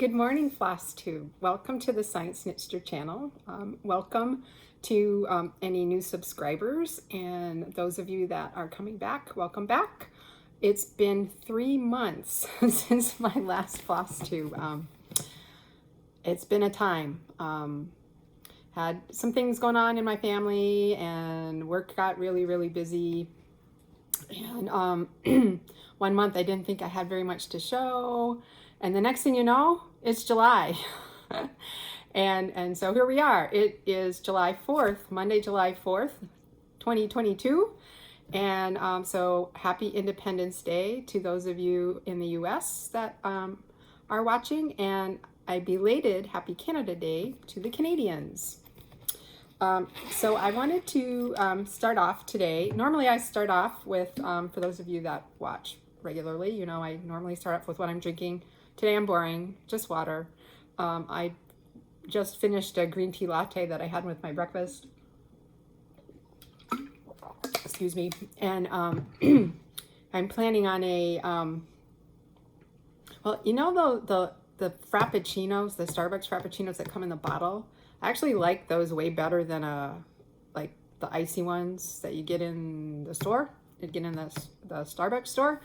Good morning, FlossTube. Welcome to the scienceknitster channel. Welcome to any new subscribers, and those of you that are coming back, welcome back. It's been 3 months since my last FlossTube. It's been a time. Had some things going on in my family, and work got really busy. And 1 month I didn't think I had very much to show. And the next thing you know, it's July. and so here we are. It is July 4th, Monday, July 4th, 2022. And so happy Independence Day to those of you in the US that are watching, and a belated Happy Canada Day to the Canadians. So I wanted to start off today. Normally I start off with, for those of you that watch regularly, you know I normally start off with what I'm drinking. Today I'm boring, just water. I just finished a green tea latte that I had with my breakfast. Excuse me. And I'm planning on a, well, you know the Frappuccinos, the Starbucks Frappuccinos that come in the bottle? I actually like those way better than like the icy ones that you get in the store. You get in the Starbucks store.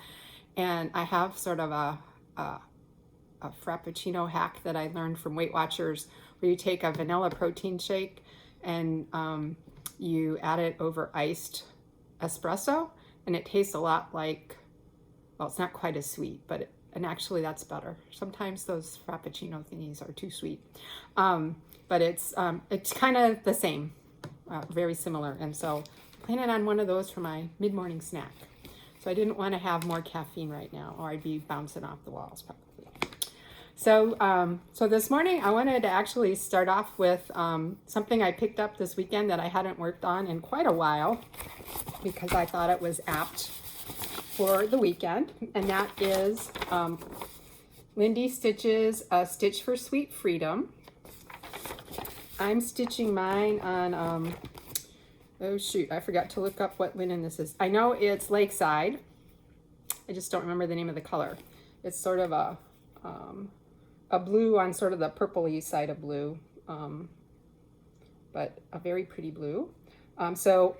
And I have sort of a Frappuccino hack that I learned from Weight Watchers, where you take a vanilla protein shake and you add it over iced espresso, and it tastes a lot like, well, it's not quite as sweet, but and actually that's better. Sometimes those Frappuccino thingies are too sweet, but it's kind of the same, very similar. And so I'm planning on one of those for my mid-morning snack. So I didn't want to have more caffeine right now, or I'd be bouncing off the walls probably. So, so this morning I wanted to actually start off with something I picked up this weekend that I hadn't worked on in quite a while, because I thought it was apt for the weekend, and that is Lindy Stitches a Stitch for Sweet Freedom. I'm stitching mine on, oh shoot, I forgot to look up what linen this is. I know it's Lakeside. I just don't remember the name of the color. It's sort of a blue on sort of the purpley side of blue, but a very pretty blue. So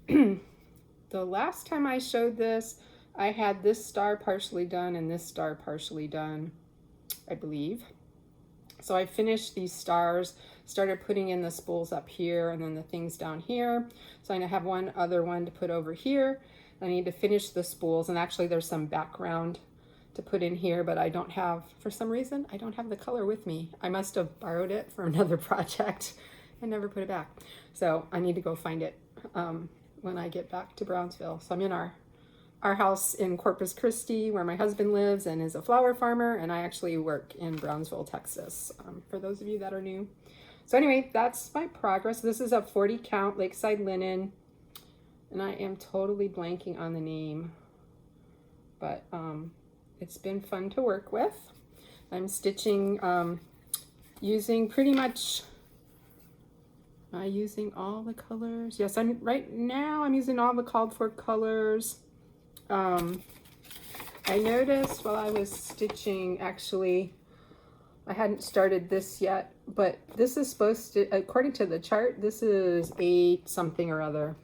the last time I showed this, I had this star partially done and this star partially done, I believe. So I finished these stars, started putting in the spools up here and then the things down here. So I have one other one to put over here. I need to finish the spools, and actually there's some background to put in here, but I don't have, for some reason, I don't have the color with me. I must have borrowed it for another project and never put it back. So I need to go find it when I get back to Brownsville. So I'm in our house in Corpus Christi, where my husband lives and is a flower farmer, and I actually work in Brownsville, Texas, for those of you that are new. So anyway, that's my progress. This is a 40 count Lakeside linen, and I am totally blanking on the name, but it's been fun to work with. I'm stitching using pretty much, using all the colors. Yes, right now I'm using all the called for colors. I noticed while I was stitching, actually, I hadn't started this yet, but this is supposed to, according to the chart, this is 8 something or other.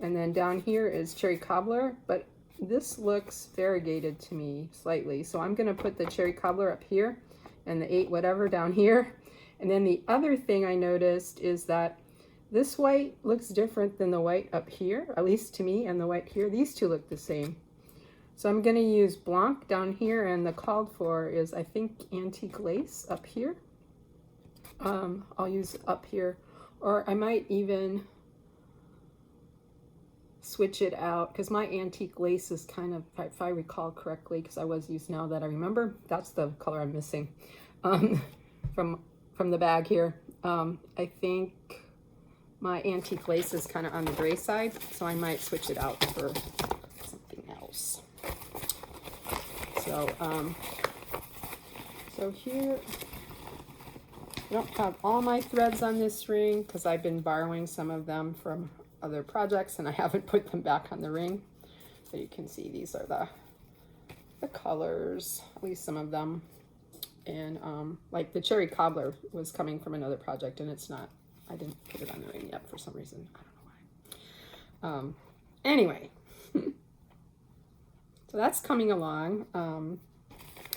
And then down here is cherry cobbler, but this looks variegated to me slightly. So I'm gonna put the cherry cobbler up here and the 8 whatever down here. And then the other thing I noticed is that this white looks different than the white up here, at least to me, and the white here. These two look the same. So I'm going to use Blanc down here, and the called for is, I think, Antique Lace up here. I'll use up here, or I might even switch it out, because my Antique Lace is kind of, if I recall correctly, because I was used, now that I remember, that's the color I'm missing from the bag here. I think my Antique Lace is kind of on the gray side, so I might switch it out for something else. So, so here, I don't have all my threads on this ring because I've been borrowing some of them from other projects, and I haven't put them back on the ring. So you can see these are the colors, at least some of them. And like the cherry cobbler was coming from another project, and it's not. I didn't put it on the ring yet for some reason. I don't know why. Anyway, so that's coming along.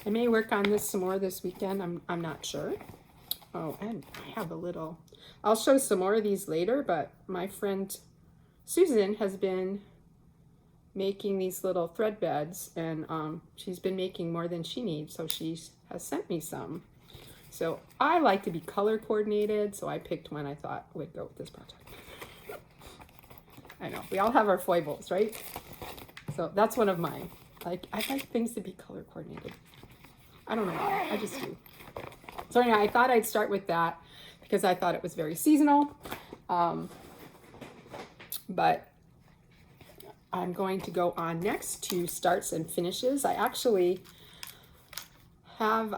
I may work on this some more this weekend. I'm not sure. Oh, and I have a little. I'll show some more of these later, but my friend Susan has been making these little thread beds, and she's been making more than she needs, so she has sent me some. So I like to be color coordinated, so I picked one I thought would go with this project. I know, we all have our foibles, right? So that's one of mine. Like, I like things to be color coordinated. I don't know why, I just do. So anyway, I thought I'd start with that because I thought it was very seasonal. But I'm going to go on next to starts and finishes. I actually have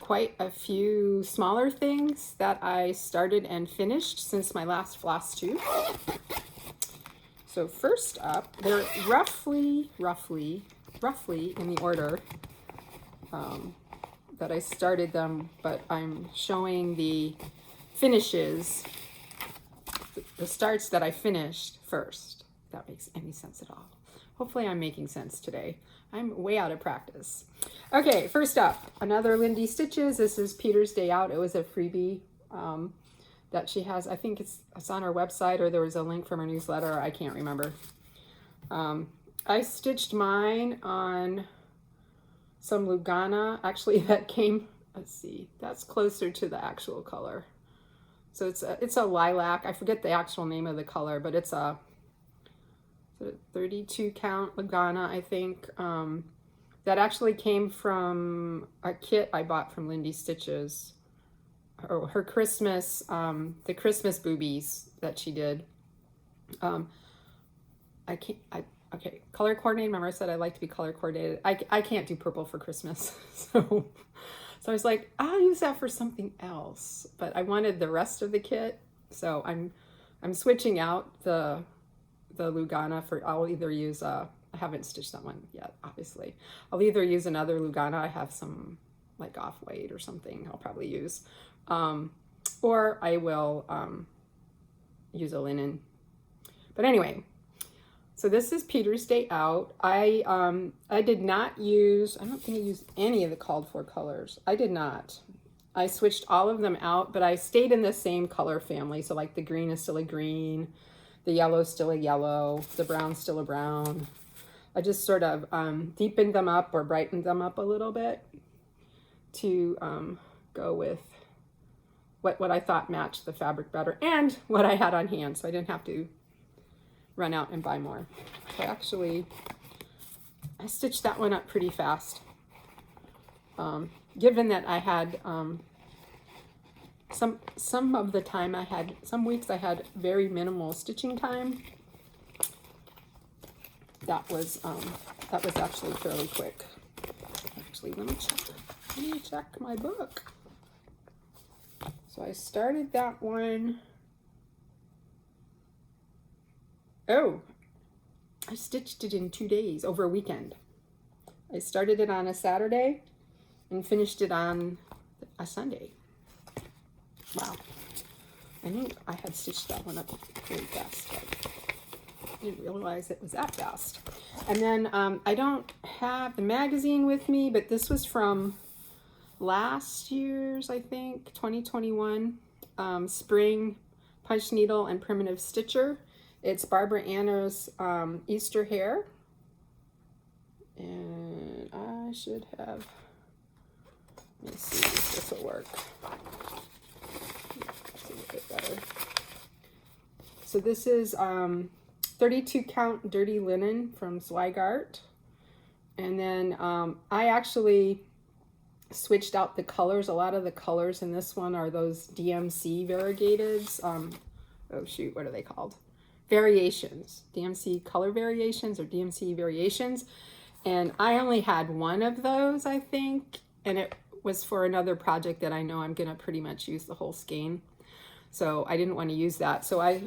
quite a few smaller things that I started and finished since my last FlossTube. So first up, they're roughly in the order that I started them, but I'm showing the finishes, the starts that I finished first, if that makes any sense at all. Hopefully I'm making sense today. I'm way out of practice. Okay, first up, another Lindy Stitches. This is Peter's Day Out. It was a freebie that she has. I think it's on her website, or there was a link from her newsletter. I can't remember. I stitched mine on some Lugana. Actually, that came, let's see, that's closer to the actual color. So it's a lilac. I forget the actual name of the color, but it's a 32 count Lugana, I think. That actually came from a kit I bought from Lindy Stitches. Her Christmas, the Christmas boobies that she did. Okay, color coordinated. Remember I said I like to be color coordinated. I can't do purple for Christmas. So I was like, I'll use that for something else. But I wanted the rest of the kit. So I'm switching out the Lugana for, I'll either use, I haven't stitched that one yet, obviously. I'll either use another Lugana. I have some like off-white or something I'll probably use. Or I will use a linen. But anyway, so this is Peter's Day Out. I did not use, I don't think I used any of the called for colors. I did not. I switched all of them out, but I stayed in the same color family. So like the green is still a green, the yellow is still a yellow, the brown's still a brown. I just sort of deepened them up or brightened them up a little bit to go with what I thought matched the fabric better and what I had on hand, so I didn't have to run out and buy more. So actually, I stitched that one up pretty fast. Given that I had some of the time some weeks I had very minimal stitching time. That was actually fairly quick. Actually, let me check my book. So I started that one. Oh, I stitched it in 2 days, over a weekend. I started it on a Saturday and finished it on a Sunday. Wow. I knew I had stitched that one up pretty fast, but I didn't realize it was that fast. And then I don't have the magazine with me, but this was from last year's, I think, 2021, Spring Punch Needle and Primitive Stitcher. It's Barbara Anner's Easter Hare. And I should have, let me see if this will work. It's a little bit better. So this is 32 count Dirty Linen from Zweigart. And then I actually switched out the colors. A lot of the colors in this one are those DMC variegateds. Oh shoot, what are they called? Variations. DMC color variations or DMC variations. And I only had one of those, I think. And it was for another project that I know I'm gonna pretty much use the whole skein. So I didn't want to use that. So I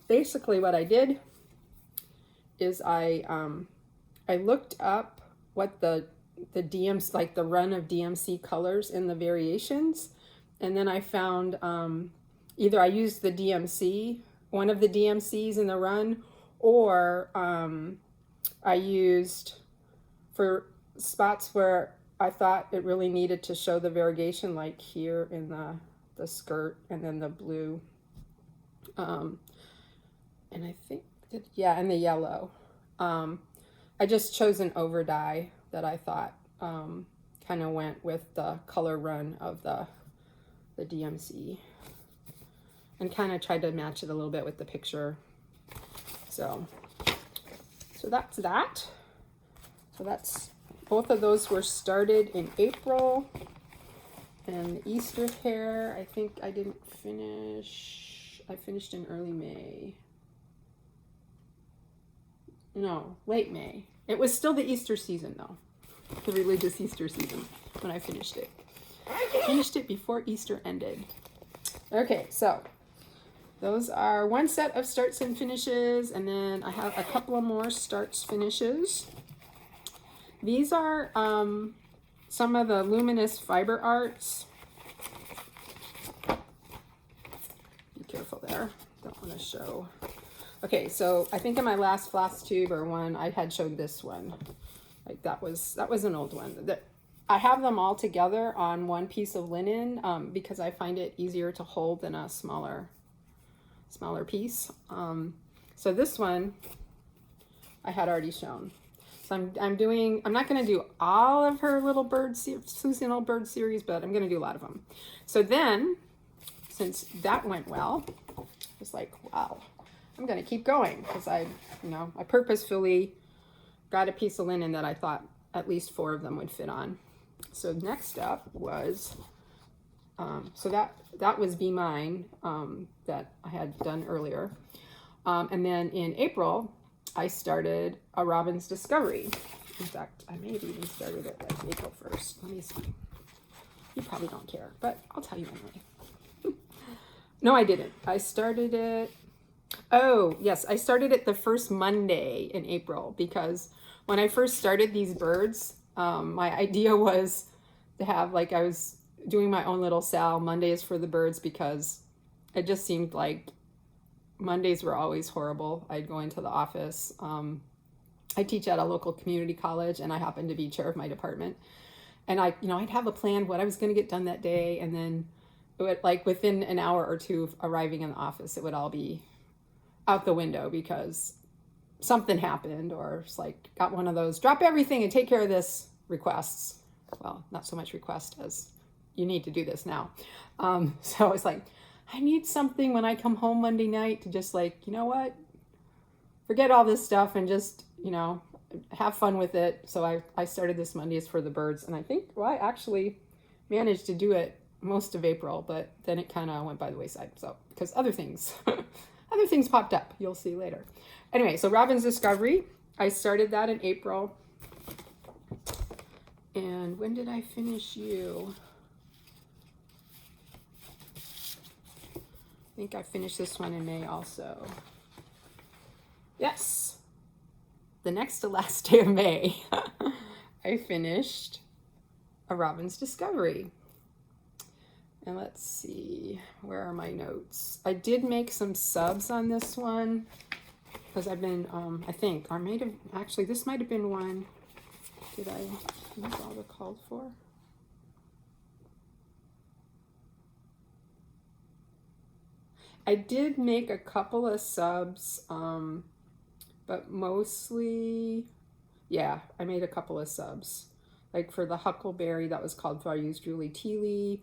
basically what I did is I looked up what the DMC, like the run of DMC colors in the variations. And then I found either I used the DMC, one of the DMCs in the run, or I used for spots where I thought it really needed to show the variegation, like here in the skirt, and then the blue, and I think that, yeah, and the yellow. I just chose an over dye that I thought kind of went with the color run of the DMC, and kind of tried to match it a little bit with the picture. So that's that. So that's, both of those were started in April. And the Easter hair, I think I didn't finish. I finished in early May. No, late May. It was still the Easter season though. The religious Easter season when I finished it. I finished it before Easter ended. Okay, so those are one set of starts and finishes, and then I have a couple of more starts finishes. These are some of the Luminous fiber arts. Be careful there, don't want to show. Okay, so I think in my last FlossTube or one, I had showed this one. Like that was an old one. I have them all together on one piece of linen because I find it easier to hold than a smaller piece. So this one I had already shown. So I'm not going to do all of her little seasonal bird series, but I'm going to do a lot of them. So then, since that went well, I was like, wow, I'm going to keep going because I purposefully got a piece of linen that I thought at least 4 of them would fit on. So next up was, so that was Be Mine that I had done earlier. And then in April, I started a Robin's Discovery. In fact, I may have even started it like April 1st. Let me see. You probably don't care, but I'll tell you anyway. No, I didn't. I started it. Oh, yes. I started it the first Monday in April because when I first started these birds, my idea was to have, like, I was doing my own little sal Mondays for the birds because it just seemed like Mondays were always horrible. I'd go into the office. I teach at a local community college, and I happen to be chair of my department. And I'd have a plan what I was going to get done that day, and then it would, like, within an hour or two of arriving in the office, it would all be out the window because something happened, or it's like got one of those drop everything and take care of this requests. Well, not so much request as you need to do this now. So it's like, I need something when I come home Monday night to just, like, you know what, forget all this stuff and just, have fun with it. So I started this Mondays for the birds, and I think, well, I actually managed to do it most of April, but then it kind of went by the wayside. So, because other things popped up, you'll see later. Anyway, so Robin's Discovery, I started that in April. And when did I finish you? I think I finished this one in May also. Yes. The next to last day of May, I finished a Robin's Discovery. And let's see, where are my notes? I did make some subs on this one because I've been, I think, or may have, actually, this might have been one. Did I use all the called for? I did make a couple of subs, but mostly, yeah, I made a couple of subs. Like for the Huckleberry that was called for, I used Julie Teeley.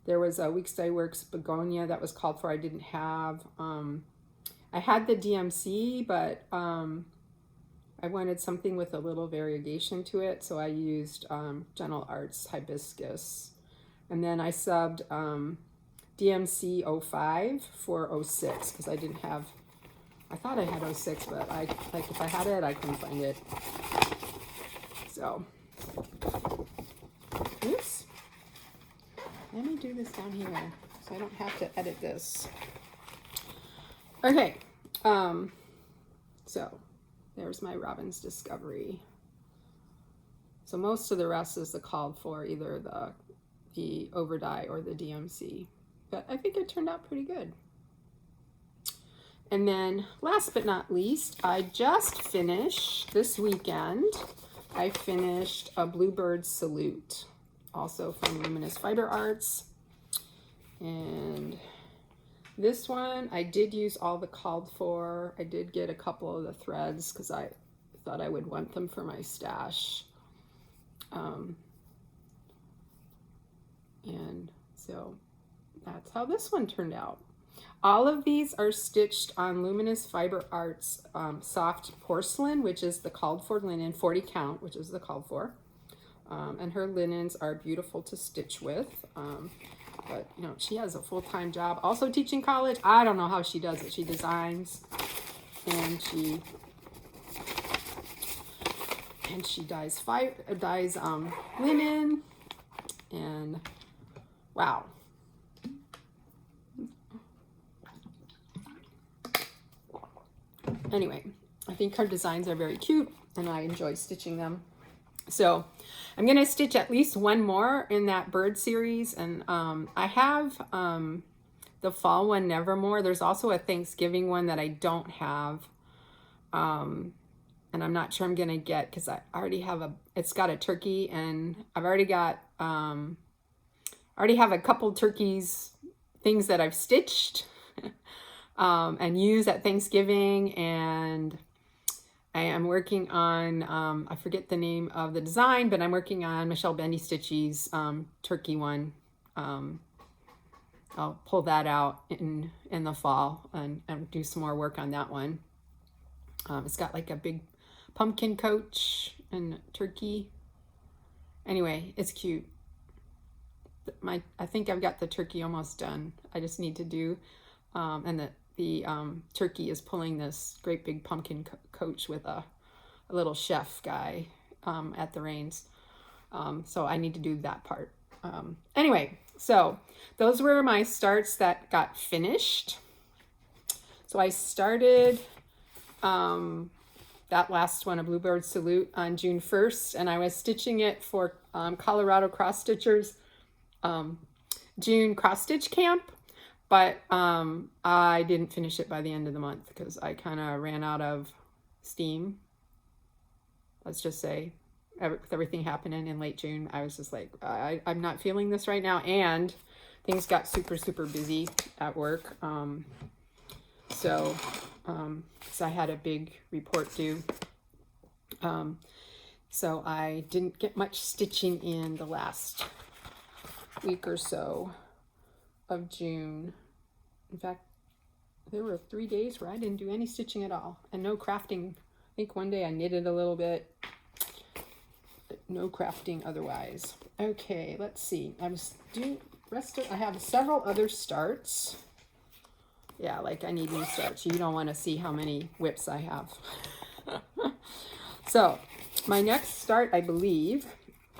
There was a Weeks Dye Works Begonia that was called for, I didn't have. I had the DMC, but I wanted something with a little variegation to it, so I used Gentle Arts Hibiscus. And then I subbed DMC 05 for 06 because I didn't have, I thought I had 06, but if I had it, I couldn't find it. So, oops. Let me do this down here so I don't have to edit this. Okay, so there's my Robin's Discovery. So most of the rest is the called for, either the over dye or the DMC. But I think it turned out pretty good. And then last but not least, I just finished this weekend. I finished a Bluebird Salute, also from Luminous Fiber Arts. And this one, I did use all the called for. I did get a couple of the threads because I thought I would want them for my stash. And so that's how this one turned out. All of these are stitched on Luminous Fiber Arts soft porcelain, which is the called for linen, 40 count, which is the called for. And her linens are beautiful to stitch with. But you know, she has a full-time job, also teaching college. I don't know how she does it. She designs and she dyes linen, and wow. Anyway, I think her designs are very cute and I enjoy stitching them. So I'm going to stitch at least one more in that bird series. And I have the fall one, Nevermore. There's also a Thanksgiving one that I don't have. And I'm not sure I'm going to get, because I already have it's got a turkey, and I've already got, I already have a couple turkeys, things that I've stitched and use at Thanksgiving. And I am working on, I forget the name of the design, but I'm working on Michelle Bendy Stitchy's turkey one. I'll pull that out in the fall and do some more work on that one. It's got like a big pumpkin coach and turkey. Anyway, it's cute. I think I've got the turkey almost done. I just need to do, and the turkey is pulling this great big pumpkin coach with a little chef guy at the reins. So I need to do that part. Anyway, so those were my starts that got finished. So I started that last one, a Bluebird Salute, on June 1st, and I was stitching it for Colorado Cross Stitchers June cross stitch camp. But I didn't finish it by the end of the month because I kind of ran out of steam. Let's just say, with everything happening in late June, I was just like, I'm not feeling this right now. And things got super, super busy at work. So I had a big report due. So I didn't get much stitching in the last week or so of June. In fact, there were 3 days where I didn't do any stitching at all, and no crafting. I think one day I knitted a little bit, but no crafting otherwise. Okay, let's see. I have several other starts. Yeah, like I need new starts. You don't want to see how many whips I have. So my next start, I believe,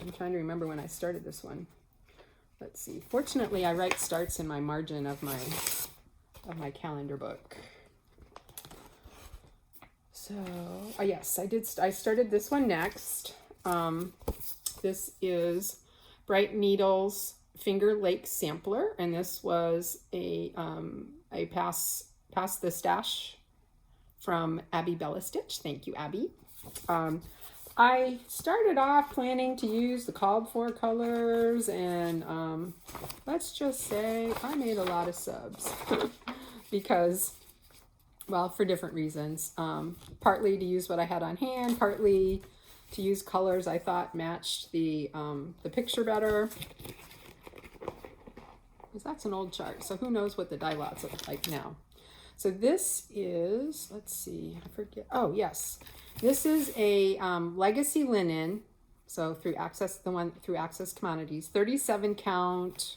I'm trying to remember when I started this one. Let's see. Fortunately, I write starts in my margin of my calendar book. So, yes, I did. I started this one next. This is Bright Needles Finger Lake Sampler, and this was a pass the stash from Abby Bella Stitch. Thank you, Abby. I started off planning to use the called for colors, and let's just say I made a lot of subs because, well, for different reasons. Partly to use what I had on hand, partly to use colors I thought matched the picture better. Because that's an old chart, so who knows what the die lots look like now. So this is, let's see, I forget. Oh, yes. This is a legacy linen, so through Access Commodities, 37 count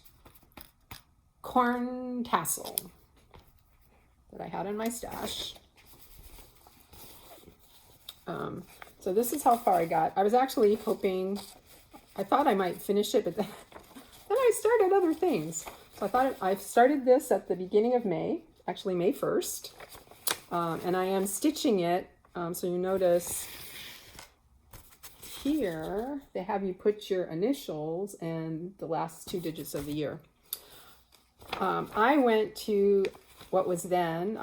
corn tassel that I had in my stash. So this is how far I got. I was actually hoping, I thought I might finish it, but then I started other things. So I thought I started this at the beginning of May, actually May 1st, and I am stitching it. So you notice here they have you put your initials and the last 2 digits of the year. I went to what was then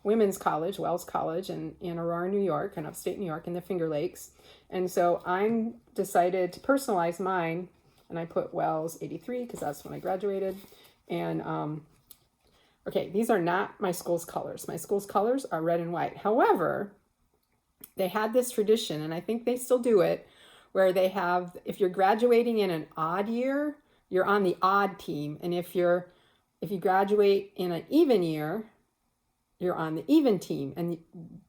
Women's College, Wells College in Aurora, New York, in upstate New York in the Finger Lakes. And so I decided to personalize mine, and I put Wells 83 because that's when I graduated. And okay, these are not my school's colors. My school's colors are red and white. However, they had this tradition, and I think they still do it, where they have, if you're graduating in an odd year, you're on the odd team. And if you graduate in an even year, you're on the even team. And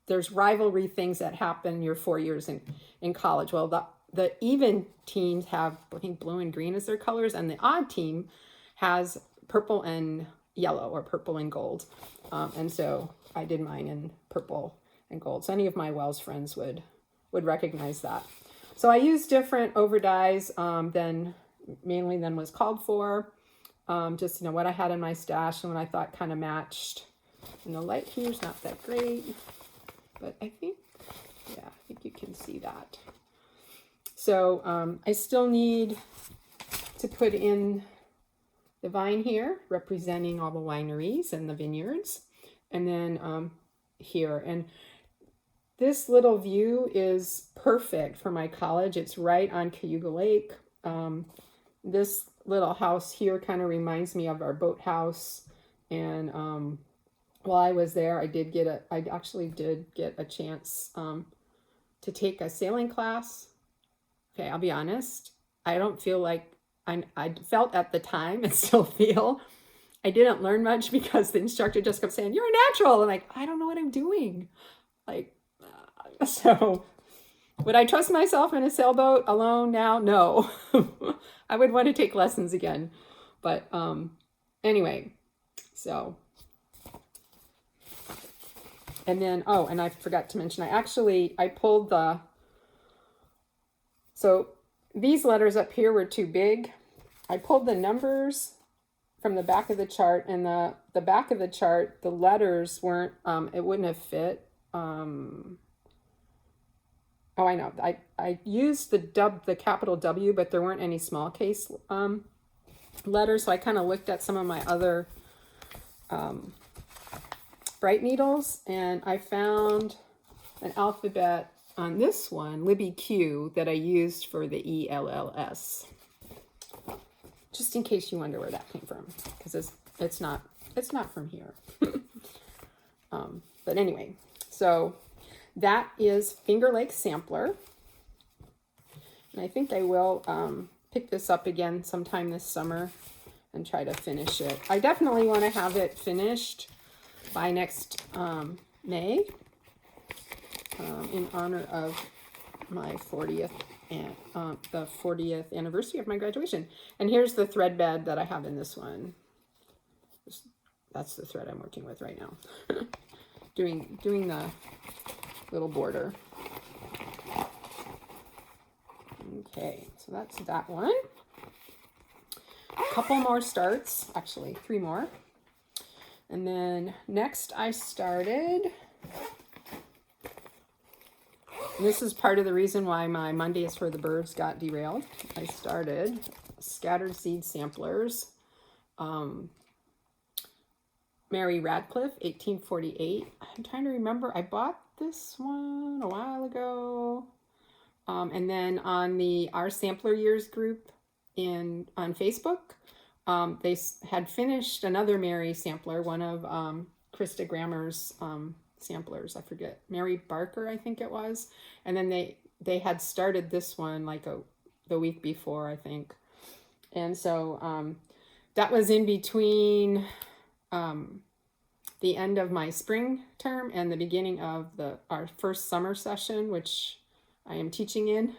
there's rivalry things that happen your 4 years in college. Well, the even teams have, I think, blue and green as their colors, and the odd team has purple and yellow, or purple and gold. And so I did mine in purple and gold. So any of my Wells friends would recognize that. So I used different over dyes than was called for. Just, what I had in my stash and what I thought kind of matched. And the light here is not that great, but I think you can see that. So I still need to put in the vine here, representing all the wineries and the vineyards. And then here. And this little view is perfect for my college. It's right on Cayuga Lake. This little house here kind of reminds me of our boathouse. And while I was there, I actually did get a chance to take a sailing class. Okay, I'll be honest. I don't feel like I felt at the time and still feel I didn't learn much because the instructor just kept saying, "You're a natural." And I don't know what I'm doing. So would I trust myself in a sailboat alone now? No. I would want to take lessons again. But anyway, so. And then, and I forgot to mention, I pulled so these letters up here were too big. I pulled the numbers from the back of the chart, and the back of the chart, the letters weren't, it wouldn't have fit. Oh, I know. I used the capital W, but there weren't any small case letters. So I kind of looked at some of my other bright needles, and I found an alphabet on this one, Libby Q, that I used for the ELLS. Just in case you wonder where that came from, because it's not from here. But anyway, so that is Finger Lake Sampler. And I think I will pick this up again sometime this summer and try to finish it. I definitely want to have it finished by next May in honor of my 40th and the 40th anniversary of my graduation. And here's the thread bed that I have in this one. That's the thread I'm working with right now. doing the little border. Okay, so that's that one. A couple more starts, actually 3 more. And then next I started, and this is part of the reason why my Mondays for the Birds got derailed. I started Scattered Seed Samplers. Mary Radcliffe, 1848. I'm trying to remember. I bought this one a while ago. And then on our Sampler Years group on Facebook, they had finished another Mary sampler, one of Krista Grammer's samplers. I forget, Mary Barker, I think it was. And then they had started this one like the week before, I think. And so that was in between the end of my spring term and the beginning of our first summer session, which I am teaching in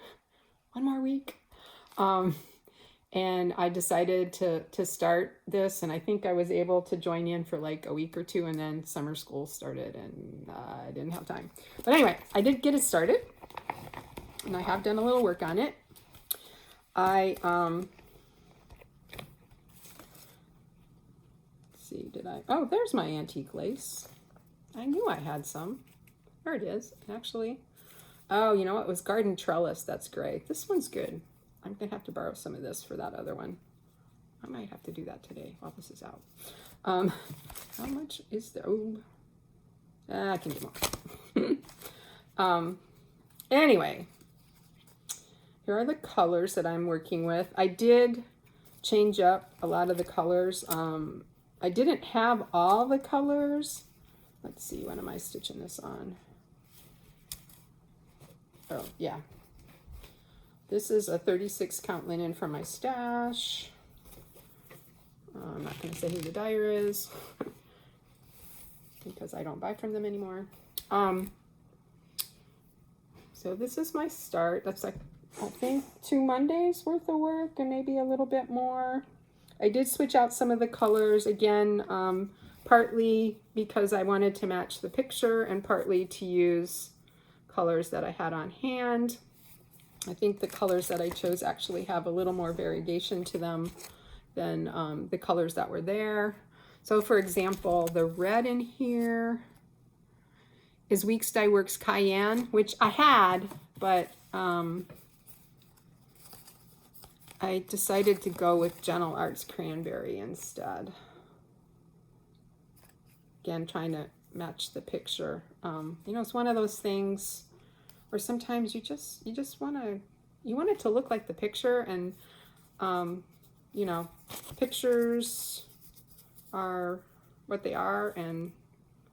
1 more week. And I decided to start this, and I think I was able to join in for like a week or 2, and then summer school started, and I didn't have time. But anyway, I did get it started, and I have done a little work on it. Oh, there's my antique lace. I knew I had some. There it is, actually. Oh, you know what? It was Garden Trellis. That's gray. This one's good. I'm going to have to borrow some of this for that other one. I might have to do that today while this is out. How much is there? Oh, I can get more. Anyway, here are the colors that I'm working with. I did change up a lot of the colors. I didn't have all the colors. Let's see, when am I stitching this on? Oh, yeah. This is a 36 count linen from my stash. I'm not going to say who the dyer is because I don't buy from them anymore. So this is my start. That's like, I think 2 Mondays worth of work and maybe a little bit more. I did switch out some of the colors again, partly because I wanted to match the picture and partly to use colors that I had on hand. I think the colors that I chose actually have a little more variegation to them than the colors that were there. So for example, the red in here is Weeks Dye Works Cayenne, which I had, but I decided to go with Gentle Arts Cranberry instead. Again, trying to match the picture. You know, it's one of those things where sometimes you just want it to look like the picture, and you know, pictures are what they are, and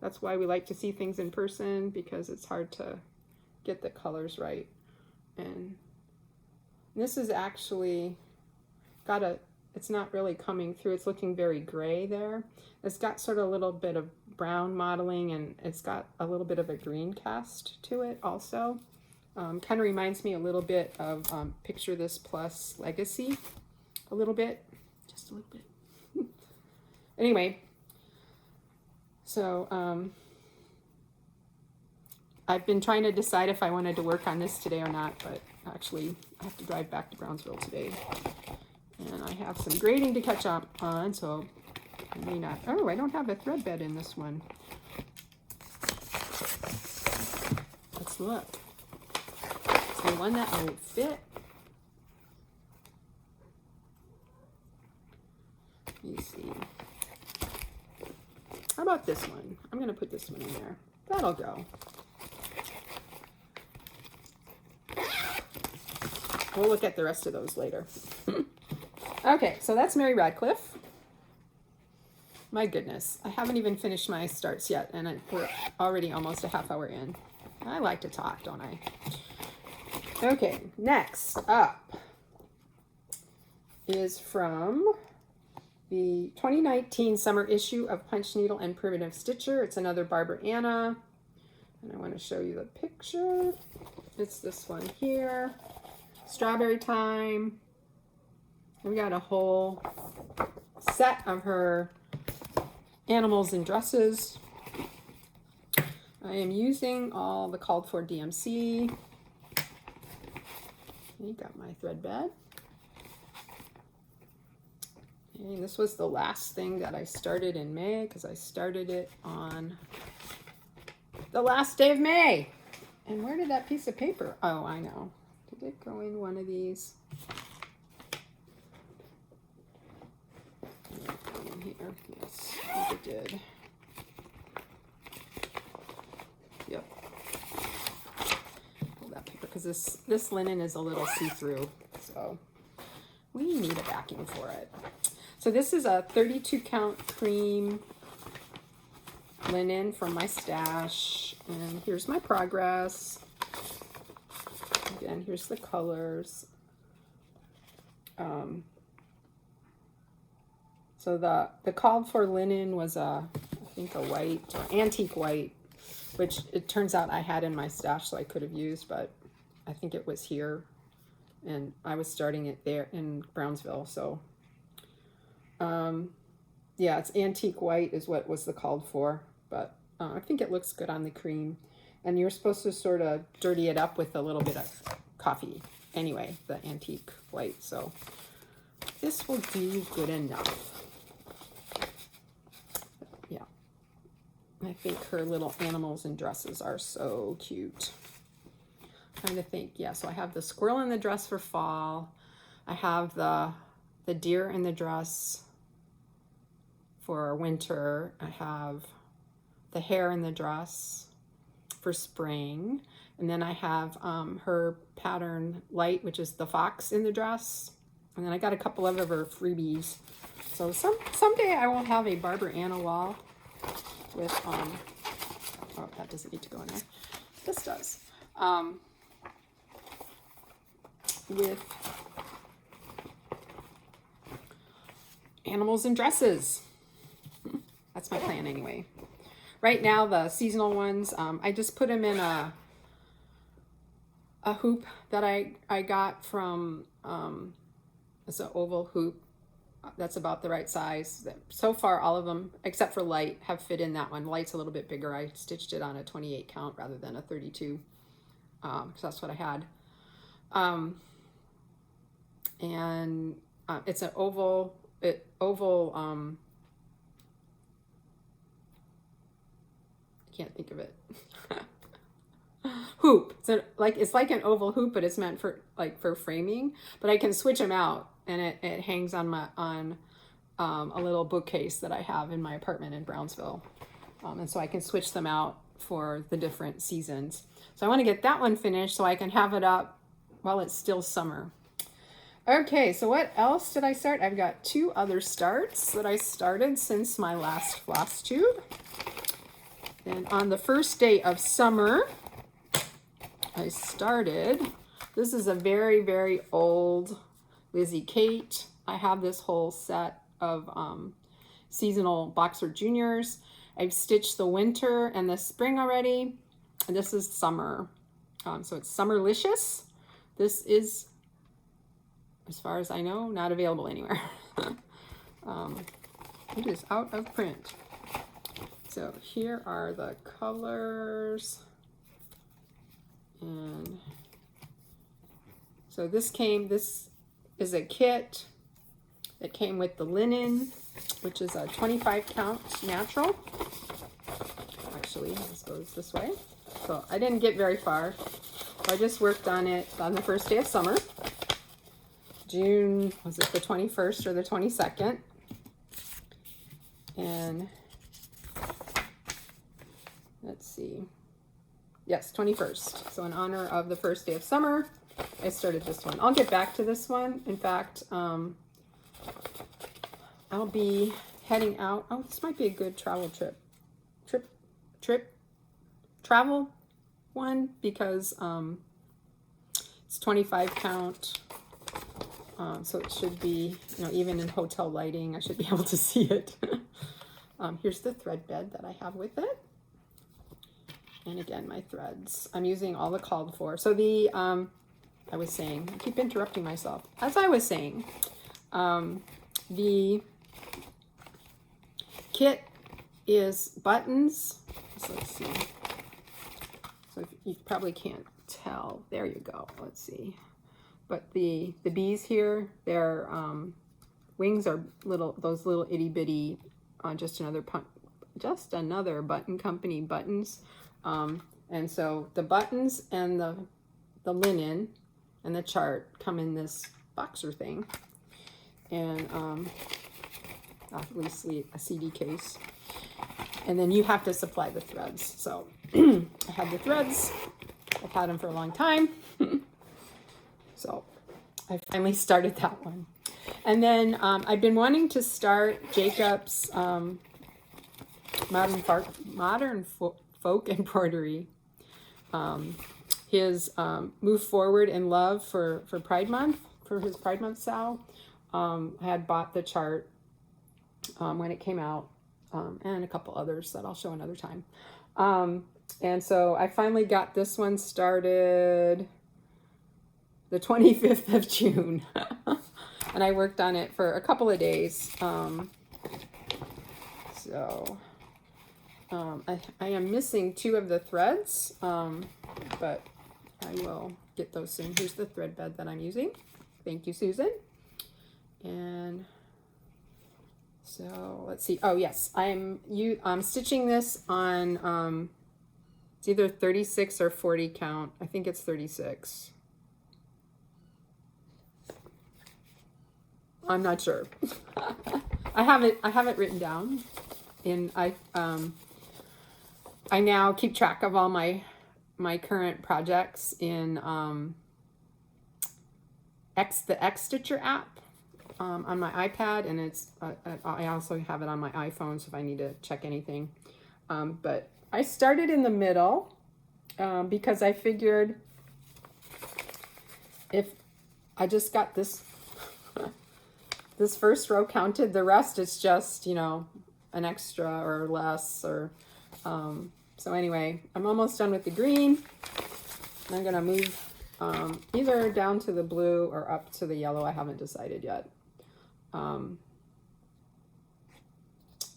that's why we like to see things in person, because it's hard to get the colors right. And this is actually got it's not really coming through. It's looking very gray there. It's got sort of a little bit of brown modeling, and it's got a little bit of a green cast to it also. Kind of reminds me a little bit of Picture This Plus Legacy, a little bit, just a little bit. Anyway, so I've been trying to decide if I wanted to work on this today or not, but actually I have to drive back to Brownsville today. And I have some grading to catch up on, so I may not. Oh, I don't have a thread bed in this one. Let's look. Is there one that will fit? Let me see. How about this one? I'm going to put this one in there. That'll go. We'll look at the rest of those later. Okay, so that's Mary Radcliffe. My goodness, I haven't even finished my starts yet, and we're already almost a half hour in. I like to talk, don't I? Okay, next up is from the 2019 summer issue of Punch Needle and Primitive Stitcher. It's another Barbara Anna, and I want to show you the picture. It's this one here, Strawberry Time. We got a whole set of her animals and dresses. I am using all the called for DMC. You got my thread bed. And this was the last thing that I started in May, because I started it on the last day of May. And where did that piece of paper? Oh, I know. Did it go in one of these? In here. Yes, I think it did. Yep. Pull that paper, because this linen is a little see-through, so we need a backing for it. So this is a 32 count cream linen from my stash, and here's my progress. Again, here's the colors. So the called for linen was I think a white, or antique white, which it turns out I had in my stash, so I could have used, but I think it was here, and I was starting it there in Brownsville. So yeah, it's antique white is what was the called for, but I think it looks good on the cream. And you're supposed to sort of dirty it up with a little bit of coffee anyway, the antique white. So this will do good enough. Yeah, I think her little animals and dresses are so cute. trying to think. Yeah, so I have the squirrel in the dress for fall. I have the deer in the dress for winter. I have the hare in the dress for spring. And then I have her pattern light, which is the fox in the dress. And then I got a couple of her freebies. So someday I will have a Barbara Anna wall with, oh, that doesn't need to go in there. This does. With animals and dresses. That's my plan anyway. Right now, the seasonal ones, I just put them in a hoop that I got from, it's an oval hoop that's about the right size. So far, all of them, except for Light, have fit in that one. Light's a little bit bigger. I stitched it on a 28 count rather than a 32, because that's what I had. And it's an oval, I can't think of it. Hoop. So it's like an oval hoop, but it's meant for framing. But I can switch them out, and it hangs on a little bookcase that I have in my apartment in Brownsville, and so I can switch them out for the different seasons. So I want to get that one finished so I can have it up while it's still summer. Okay, so what else did I start? I've got 2 other starts that I started since my last FlossTube. And on the first day of summer, I started, this is a very, very old Lizzie Kate. I have this whole set of seasonal Boxer Juniors. I've stitched the winter and the spring already. And this is summer. So it's Summerlicious. This is, as far as I know, not available anywhere. It is out of print. So here are the colors. And so this is a kit that came with the linen, which is a 25 count natural. Actually, this goes this way. So I didn't get very far. So I just worked on it on the first day of summer. June, was it the 21st or the 22nd? And let's see. Yes, 21st. So in honor of the first day of summer, I started this one. I'll get back to this one. In fact, I'll be heading out. Oh, this might be a good travel travel one, because it's 25 count. So it should be, even in hotel lighting, I should be able to see it. Here's the thread bed that I have with it. And again, my threads. I'm using all the called for. So I was saying, I keep interrupting myself. As I was saying, the kit is buttons. So let's see. So you probably can't tell. There you go. Let's see. But the bees here, their wings are those little itty bitty, just another button company buttons. And so the buttons and the linen and the chart come in this boxer thing, and obviously a CD case. And then you have to supply the threads. So I have the threads. I've had them for a long time. So I finally started that one. And then I've been wanting to start Jacob's modern folk embroidery. His Move Forward in Love for Pride Month, for his Pride Month sale. I had bought the chart when it came out, and a couple others that I'll show another time. And so I finally got this one started the 25th of June. And I worked on it for a couple of days. I am missing 2 of the threads, but I will get those soon. Here's the thread bed that I'm using. Thank you, Susan. And so let's see. Oh yes, I'm stitching this on It's either 36 or 40 count. I think it's 36. I'm not sure. I have it written down, and I now keep track of all my current projects in the Xstitcher app on my iPad, and it's I also have it on my iPhone, so if I need to check anything. But I started in the middle because I figured if I just got this this first row counted, the rest it's just, you know, an extra or less, or so anyway, I'm almost done with the green. I'm gonna move either down to the blue or up to the yellow. I haven't decided yet.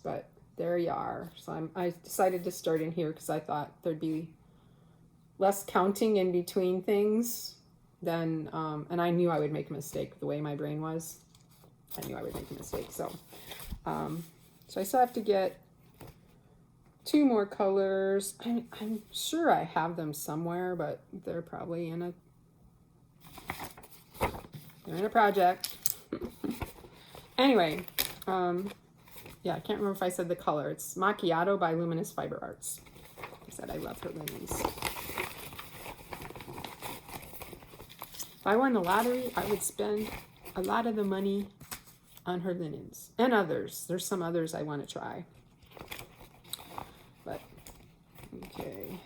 But there you are. So I decided to start in here because I thought there'd be less counting in between things than, and I knew I would make a mistake the way my brain was. I knew I would make a mistake. So, so I still have to get 2 more colors. I'm sure I have them somewhere, but they're probably in a project. Anyway, yeah, I can't remember if I said the color. It's Macchiato by Luminous Fiber Arts. I said I love her linens. If I won the lottery, I would spend a lot of the money on her linens and others. There's some others I want to try. But, okay.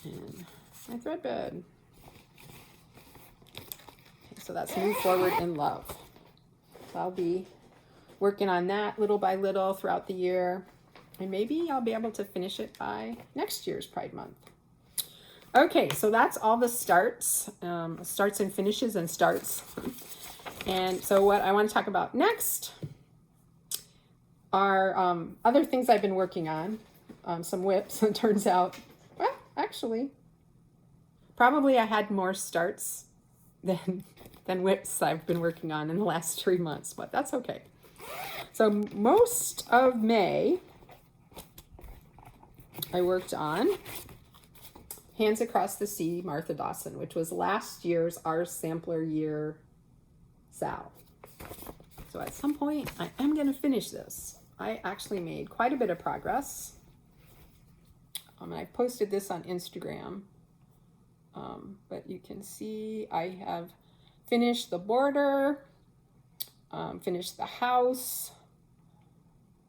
And my thread bed. Okay, so that's Move Forward in Love. So I'll be working on that little by little throughout the year, and maybe I'll be able to finish it by next year's Pride Month. Okay, so that's all the starts and finishes and starts. And so what I want to talk about next are other things I've been working on, some whips. It turns out, well, actually, probably I had more starts than whips I've been working on in the last 3 months, but that's okay. So most of May, I worked on Hands Across the Sea, Martha Dawson, which was last year's Our Sampler Year Sal. So at some point, I am going to finish this. I actually made quite a bit of progress. I posted this on Instagram, but you can see I have finished the border, finished the house,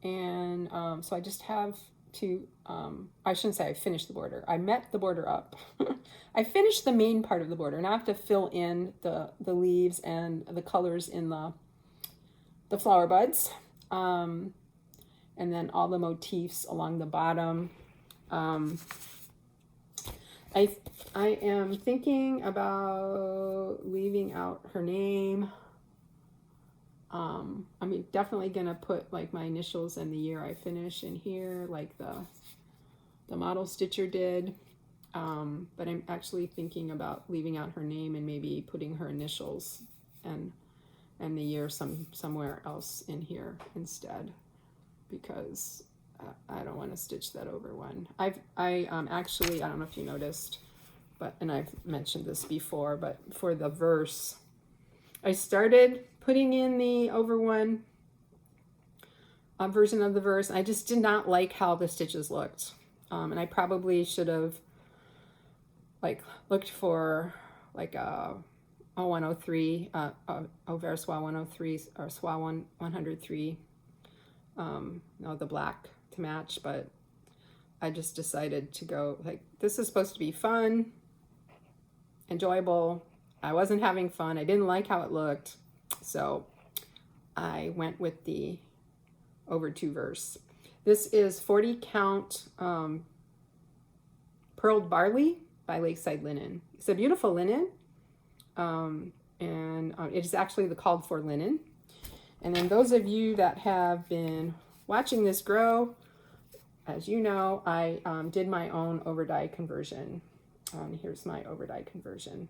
and so I just have to, I shouldn't say I finished the border. I met the border up. I finished the main part of the border. Now I have to fill in the leaves and the colors in the flower buds, and then all the motifs along the bottom. I am thinking about leaving out her name. I'm definitely gonna put like my initials and the year I finish in here, like the model stitcher did. But I'm actually thinking about leaving out her name and maybe putting her initials and the year somewhere else in here instead, because I don't want to stitch that over one. I actually, I don't know if you noticed, and I've mentioned this before, but for the verse, I started putting in the over one version of the verse. I just did not like how the stitches looked, and I probably should have like looked for like a 103, over Soie 103 or Soie 103, no, the black to match, but I just decided to go like, this is supposed to be fun, enjoyable. I wasn't having fun. I didn't like how it looked, so I went with the over 2 verse. This is 40 count Pearled Barley by Lakeside Linen. It's a beautiful linen, and it is actually the called for linen. And then those of you that have been watching this grow, as you know, I did my own overdye conversion. Here's my overdye conversion.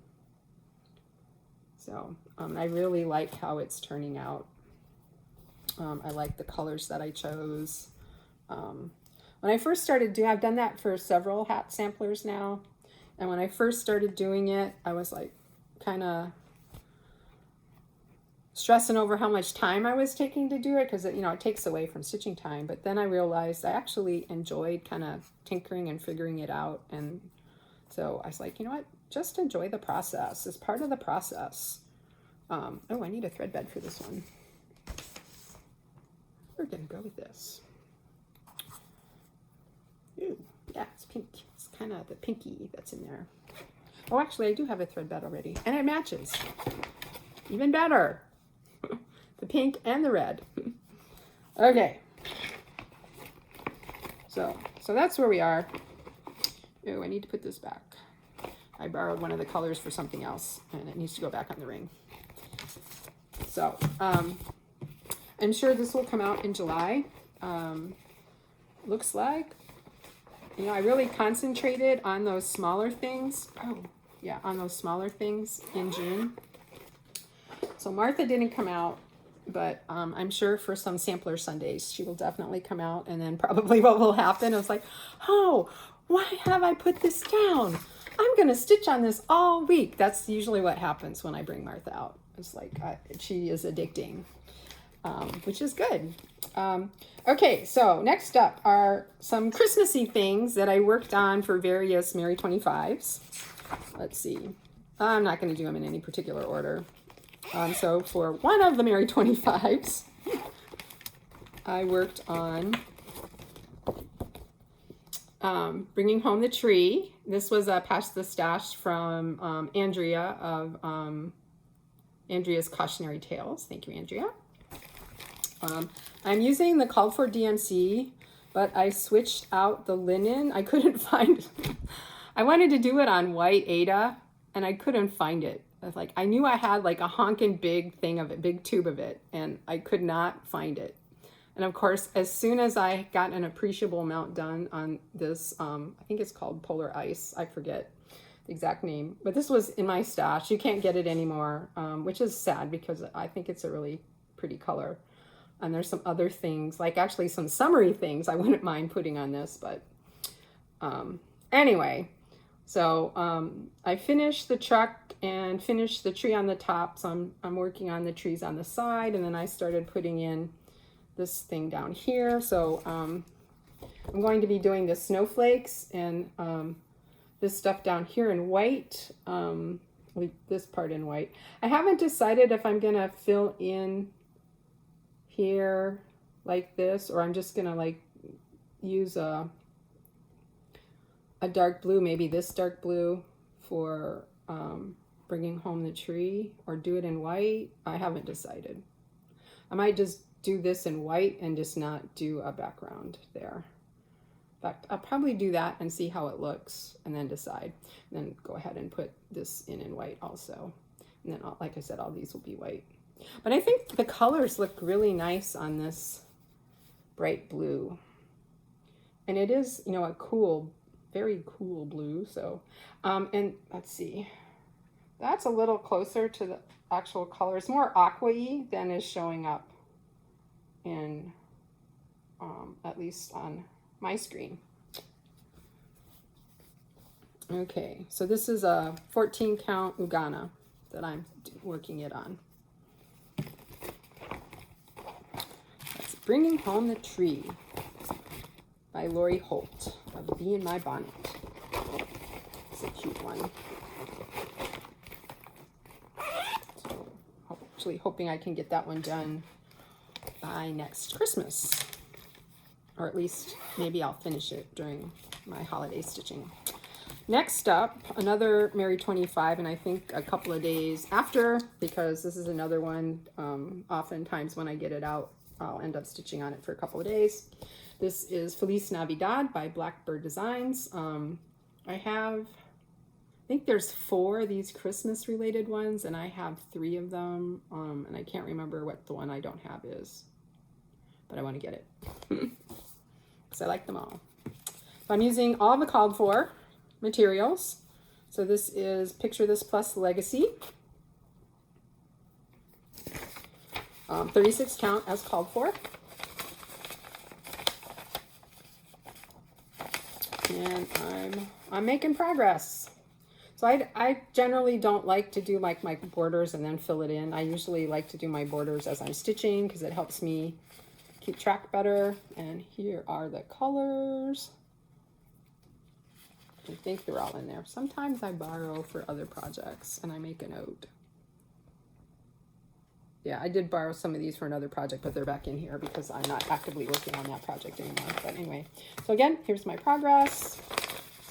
So I really like how it's turning out. I like the colors that I chose. When I first started doing, I've done that for several hat samplers now. And when I first started doing it, I was like kind of stressing over how much time I was taking to do it because, you know, it takes away from stitching time. But then I realized I actually enjoyed kind of tinkering and figuring it out. And so I was like, you know what, just enjoy the process. It's part of the process. Oh, I need a thread bed for this one. We're going to go with this. Ooh, yeah, it's pink. It's kind of the pinky that's in there. Oh, actually, I do have a thread bed already. And it matches. Even better. The pink and the red. Okay. So that's where we are. Oh, I need to put this back. I borrowed one of the colors for something else, and it needs to go back on the ring. So, I'm sure this will come out in July. Looks like, you know, I really concentrated on those smaller things. Oh, yeah, on those smaller things in June. So Martha didn't come out, but I'm sure for some sampler Sundays, she will definitely come out. And then probably what will happen is like, oh, why have I put this down? I'm going to stitch on this all week. That's usually what happens when I bring Martha out. It's like, she is addicting, which is good. Okay, so next up are some Christmassy things that I worked on for various Merry 25s. Let's see. I'm not going to do them in any particular order. So for one of the Merry 25s, I worked on bringing home the tree. This was a Pass the Stash from Andrea of Andrea's Cautionary Tales. Thank you, Andrea. I'm using the called for DMC, but I switched out the linen. I couldn't find, I wanted to do it on white Aida, and I couldn't find it. Like, I knew I had like a honking big thing of it, big tube of it, and I could not find it. And of course, as soon as I got an appreciable amount done on this, I think it's called Polar Ice. I forget the exact name, but this was in my stash. You can't get it anymore, which is sad because I think it's a really pretty color. And there's some other things, like actually some summery things I wouldn't mind putting on this, but anyway. So I finished the truck and finished the tree on the top. So I'm working on the trees on the side, and then I started putting in this thing down here. So I'm going to be doing the snowflakes and this stuff down here in white, with this part in white. I haven't decided if I'm gonna fill in here like this, or I'm just gonna like use a dark blue, maybe this dark blue for bringing home the tree, or do it in white. I haven't decided. I might just do this in white and just not do a background there. In fact, I'll probably do that and see how it looks and then decide. And then go ahead and put this in white also. And then, like I said, all these will be white. But I think the colors look really nice on this bright blue. And it is, you know, a cool, very cool blue. So, and let's see. That's a little closer to the actual color. It's more aqua-y than is showing up in, at least on my screen. Okay, so this is a 14 count Ugana that I'm working it on. That's Bringing Home the Tree by Lori Holt of Bee in My Bonnet. It's a cute one. So actually hoping I can get that one done by next Christmas. Or at least maybe I'll finish it during my holiday stitching. Next up, another Merry 25, and I think a couple of days after, because this is another one, oftentimes when I get it out, I'll end up stitching on it for a couple of days. This is Feliz Navidad by Blackbird Designs. I think there's 4 of these Christmas related ones, and I have 3 of them, and I can't remember what the one I don't have is, but I want to get it. Because I like them all. So I'm using all the called for materials. So this is Picture This Plus Legacy. 36 count as called for. and I'm making progress. So I generally don't like to do like my borders and then fill it in. I usually like to do my borders as I'm stitching because it helps me keep track better. And here are the colors. I think they're all in there. Sometimes I borrow for other projects and I make a note. Yeah, I did borrow some of these for another project, but they're back in here because I'm not actively working on that project anymore. But anyway, so again, here's my progress.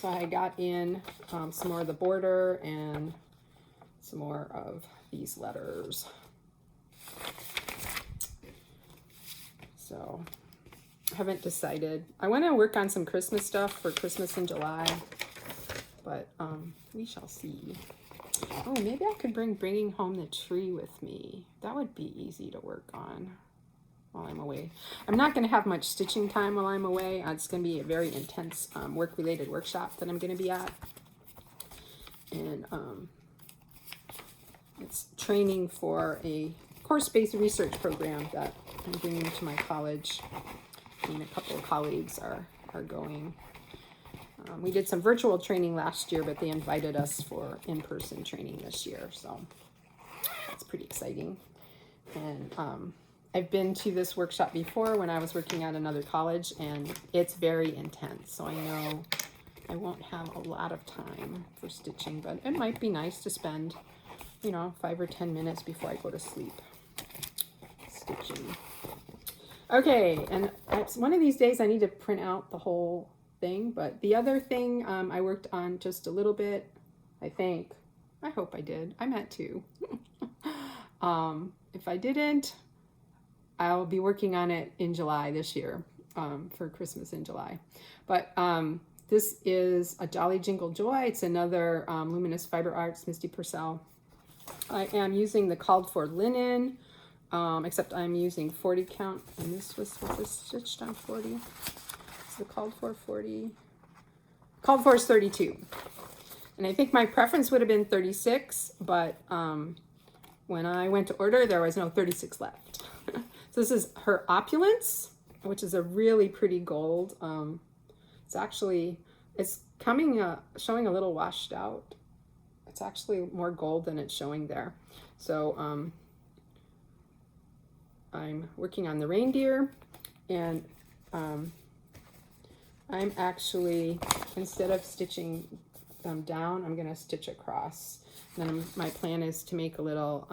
So I got in some more of the border and some more of these letters. So I haven't decided. I want to work on some Christmas stuff for Christmas in July, but we shall see. Oh, maybe I could bringing home the tree with me. That would be easy to work on while I'm away. I'm not going to have much stitching time while I'm away. It's going to be a very intense work-related workshop that I'm going to be at. And it's training for a course-based research program that I'm bringing to my college. And a couple of colleagues are going. We did some virtual training last year, but they invited us for in-person training this year. So that's pretty exciting. And I've been to this workshop before when I was working at another college, and it's very intense. So I know I won't have a lot of time for stitching, but it might be nice to spend, you know, 5 or 10 minutes before I go to sleep stitching. Okay, and one of these days I need to print out the whole thing, but the other thing I worked on just a little bit, I think. I hope I did. I meant to. If I didn't, I'll be working on it in July this year, for Christmas in July. But this is a Jolly Jingle Joy. It's another Luminous Fiber Arts Misty Purcell. I am using the called for linen, except I'm using 40 count, and this was this stitched on 40? So the called for 40. Called for is 32. And I think my preference would have been 36, but when I went to order, there was no 36 left. So this is her Opulence, which is a really pretty gold. It's coming, showing a little washed out. It's actually more gold than it's showing there. So I'm working on the reindeer, and I'm actually, instead of stitching down, I'm going to stitch across. And then my plan is to make a little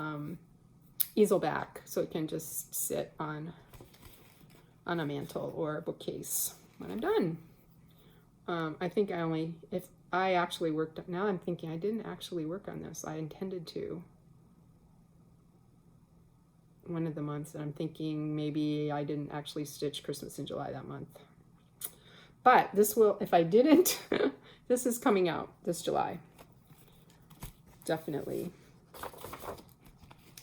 easel back so it can just sit on a mantle or a bookcase when I'm done. I think if I actually worked, now I'm thinking I didn't actually work on this. I intended to. One of the months, and I'm thinking maybe I didn't actually stitch Christmas in July that month. But this will, if I didn't, this is coming out this July. Definitely.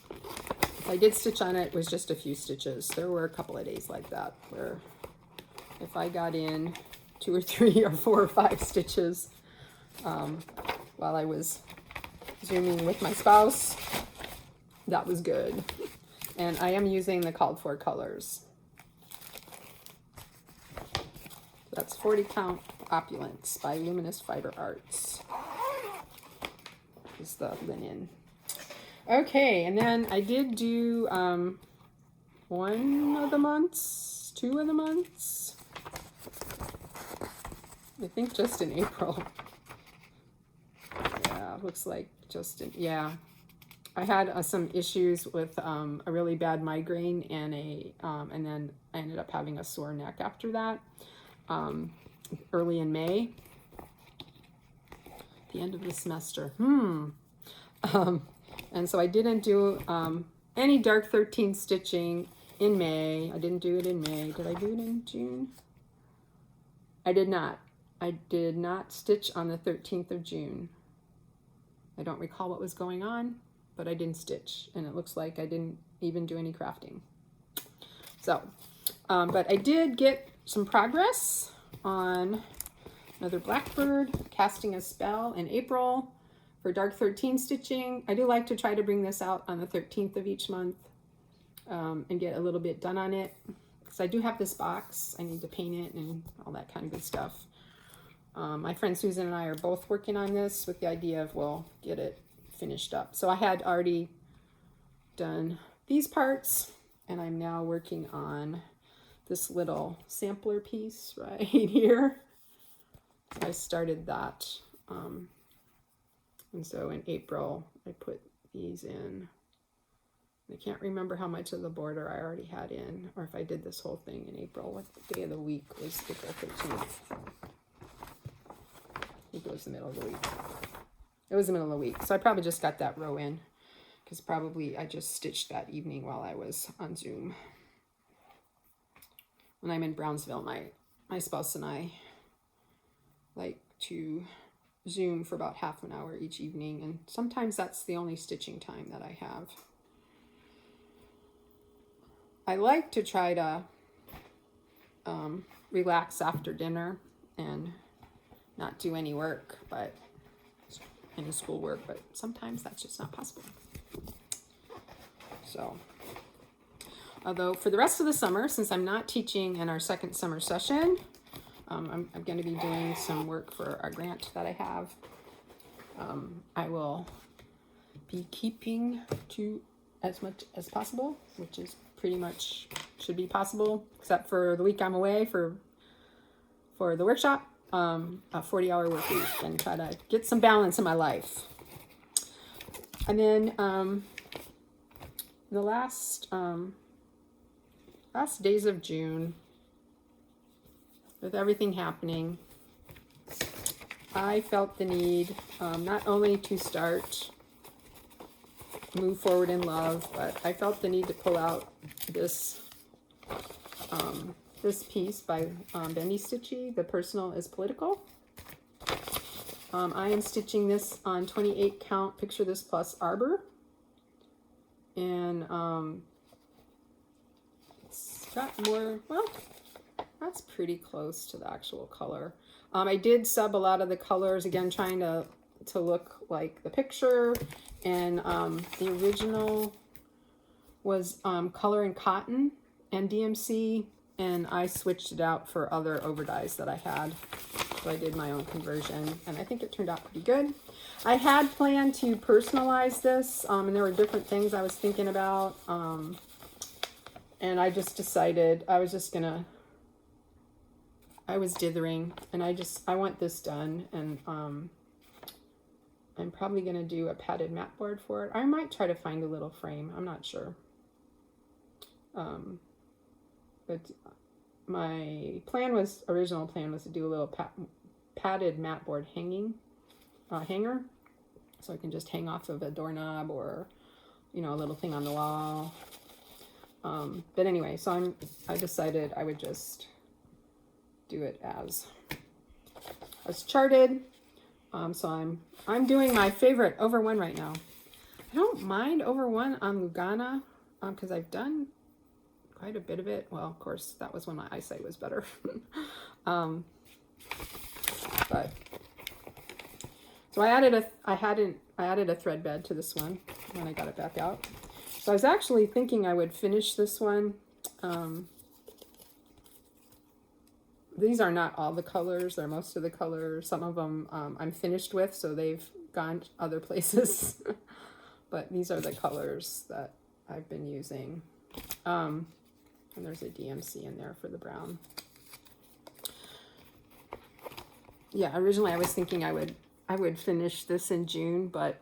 If I did stitch on it, it was just a few stitches. There were a couple of days like that where if I got in 2 or 3 or 4 or 5 stitches while I was Zooming with my spouse, that was good. And I am using the called for colors. That's 40 count Opulence by Luminous Fiber Arts. Is the linen. Okay, and then I did do 1 of the months, 2 of the months. I think just in April. Yeah, looks like just in, yeah. I had some issues with a really bad migraine and and then I ended up having a sore neck after that. Early in May, the end of the semester. And so I didn't do any dark 13 stitching in May. I didn't do it in May. Did I do it in June? I did not. I did not stitch on the 13th of June. I don't recall what was going on, but I didn't stitch, and it looks like I didn't even do any crafting. So, but I did get some progress on another Blackbird, casting a spell in April for dark 13 stitching. I do like to try to bring this out on the 13th of each month and get a little bit done on it. So I do have this box. I need to paint it and all that kind of good stuff. My friend Susan and I are both working on this with the idea of we'll get it finished up. So I had already done these parts, and I'm now working on this little sampler piece right here. So I started that, and so in April I put these in. I can't remember how much of the border I already had in, or if I did this whole thing in April. What day of the week was April 13th? I think it was the middle of the week. It was the middle of the week. So I probably just got that row in, because probably I just stitched that evening while I was on Zoom. When I'm in Brownsville, my spouse and I like to Zoom for about half an hour each evening, and sometimes that's the only stitching time that I have. I like to try to relax after dinner and not do any work, but any school work, but sometimes that's just not possible. So, although for the rest of the summer, since I'm not teaching in our second summer session, I'm going to be doing some work for a grant that I have. I will be keeping to as much as possible, which is pretty much should be possible, except for the week I'm away for the workshop, a 40-hour work week, and try to get some balance in my life. And then the last days of June, with everything happening, I felt the need not only to move forward in love, but I felt the need to pull out this this piece by Bendy Stitchy, The Personal is Political. I am stitching this on 28 count Picture This Plus Arbor, and it's got more, well, that's pretty close to the actual color. I did sub a lot of the colors, again, trying to look like the picture, and the original was Color and Cotton and DMC, and I switched it out for other overdyes that I had. So I did my own conversion, and I think it turned out pretty good. I had planned to personalize this, and there were different things I was thinking about, and I just decided I was dithering, and I want this done, and I'm probably going to do a padded mat board for it. I might try to find a little frame. I'm not sure. But my original plan was to do a little padded mat board hanger. So I can just hang off of a doorknob or, a little thing on the wall. But anyway, so I decided I would just do it as charted. So I'm doing my favorite over one right now. I don't mind over one on Lugana, because I've done quite a bit of it. Well, of course, that was when my eyesight was better. But so I added a thread bed to this one when I got it back out. So I was actually thinking I would finish this one. These are not all the colors, they're most of the colors. Some of them I'm finished with, so they've gone other places. But these are the colors that I've been using. And there's a DMC in there for the brown. Yeah, originally I was thinking I would finish this in June, but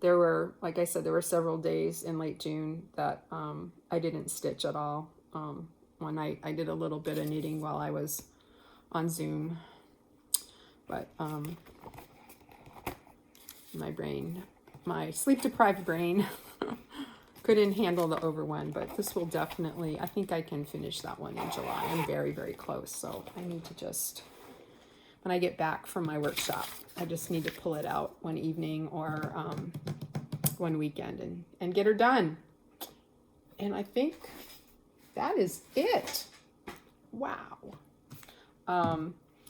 there were, like I said, there were several days in late June that I didn't stitch at all. One night I did a little bit of knitting while I was on Zoom, but my sleep-deprived brain couldn't handle the over one, but this will definitely, I think I can finish that one in July. I'm very, very close, so I need to just, when I get back from my workshop, I just need to pull it out one evening or one weekend and get her done. And I think that is it. Wow.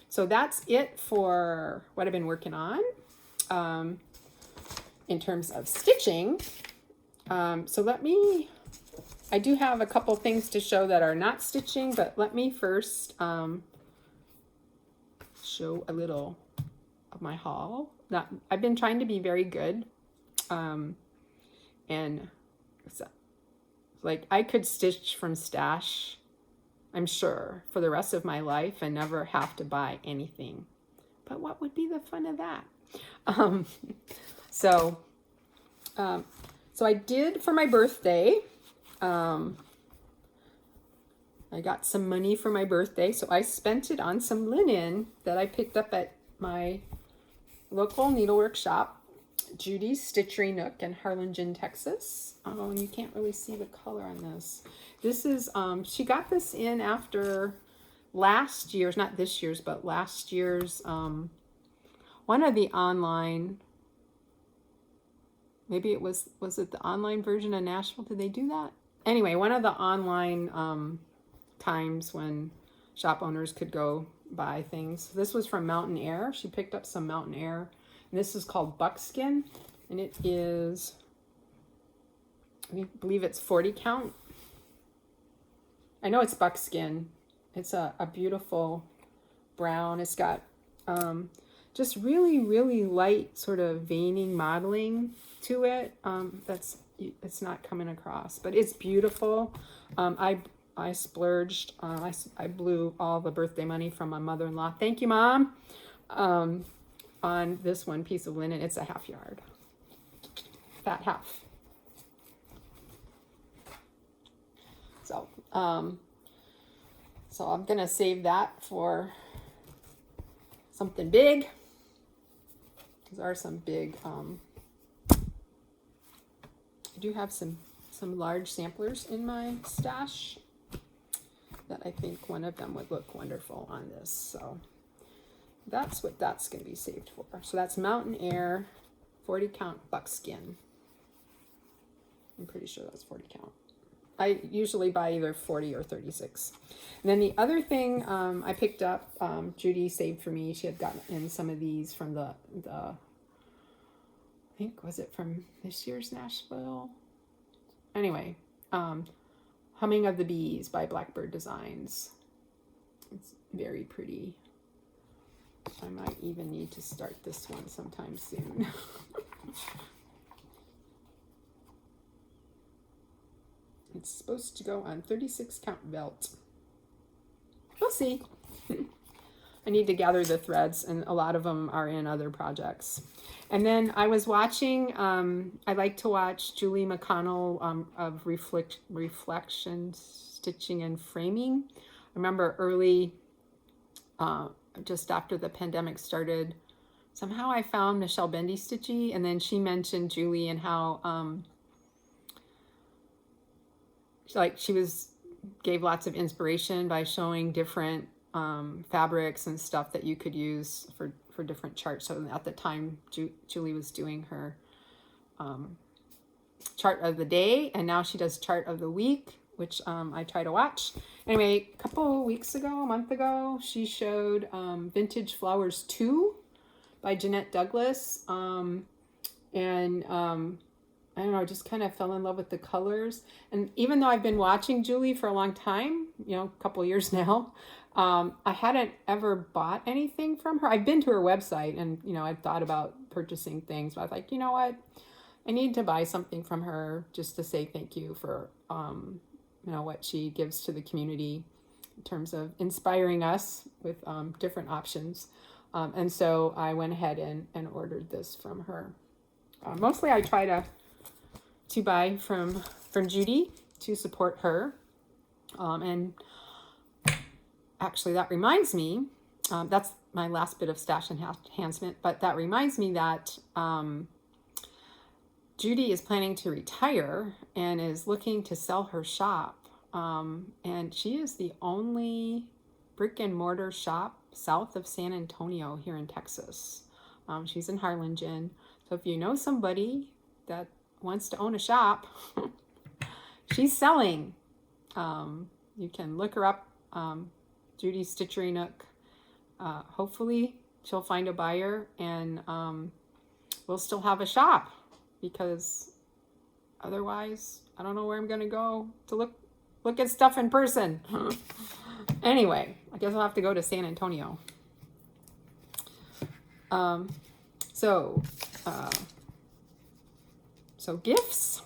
So that's it for what I've been working on in terms of stitching. So I do have a couple things to show that are not stitching, but let me first show a little of my haul. I've been trying to be very good, and so, like, I could stitch from stash, I'm sure, for the rest of my life and never have to buy anything. But what would be the fun of that? So I did for my birthday. I got some money for my birthday, so I spent it on some linen that I picked up at my local needlework shop, Judy's Stitchery Nook in Harlingen, Texas. Oh, and you can't really see the color on this. This is, she got this in after last year's, not this year's, but last year's, one of the online, maybe it was it the online version of Nashville? Did they do that? Anyway, one of the online times when shop owners could go buy things. This was from Mountain Air. She picked up some Mountain Air. And this is called Buckskin. And it is, I believe it's 40 count. I know it's buckskin. It's a beautiful brown. It's got just really, really light sort of veining modeling to it. It's not coming across, but it's beautiful. I splurged. I blew all the birthday money from my mother-in-law. Thank you, Mom. On this one piece of linen. It's a half yard. Fat half. So, so I'm gonna save that for something big. There are some big. I do have some large samplers in my stash that I think one of them would look wonderful on this. So that's what that's going to be saved for. So that's Mountain Air 40 count buckskin. I'm pretty sure that's 40 count. I usually buy either 40 or 36. And then the other thing I picked up, Judy saved for me. She had gotten in some of these from the I think, was it from this year's Nashville? Anyway, Humming of the Bees by Blackbird Designs. It's very pretty. I might even need to start this one sometime soon. It's supposed to go on 36 count belt. We'll see. I need to gather the threads, and a lot of them are in other projects. And then I was watching, I like to watch Julie McConnell of Reflection Stitching and Framing. I remember early, just after the pandemic started, somehow I found Michelle Bendy Stitchy, and then she mentioned Julie and how she gave lots of inspiration by showing different fabrics and stuff that you could use for different charts. So at the time, Julie was doing her chart of the day, and now she does chart of the week, which I try to watch. Anyway, a month ago, she showed Vintage Flowers 2 by Jeanette Douglas. I don't know, I just kind of fell in love with the colors. And even though I've been watching Julie for a long time, a couple years now, I hadn't ever bought anything from her. I've been to her website and, I've thought about purchasing things, but I was like, you know what? I need to buy something from her just to say thank you for, what she gives to the community in terms of inspiring us with different options. And so I went ahead and ordered this from her. Mostly I try to buy from Judy to support her. And actually that reminds me, that's my last bit of stash enhancement, but that reminds me that Judy is planning to retire and is looking to sell her shop. And she is the only brick and mortar shop south of San Antonio here in Texas. She's in Harlingen. So if you know somebody that wants to own a shop, she's selling. You can look her up, Judy's Stitchery Nook. Hopefully she'll find a buyer, and we'll still have a shop, because otherwise I don't know where I'm gonna go to look at stuff in person. Anyway, I guess I'll have to go to San Antonio. So gifts.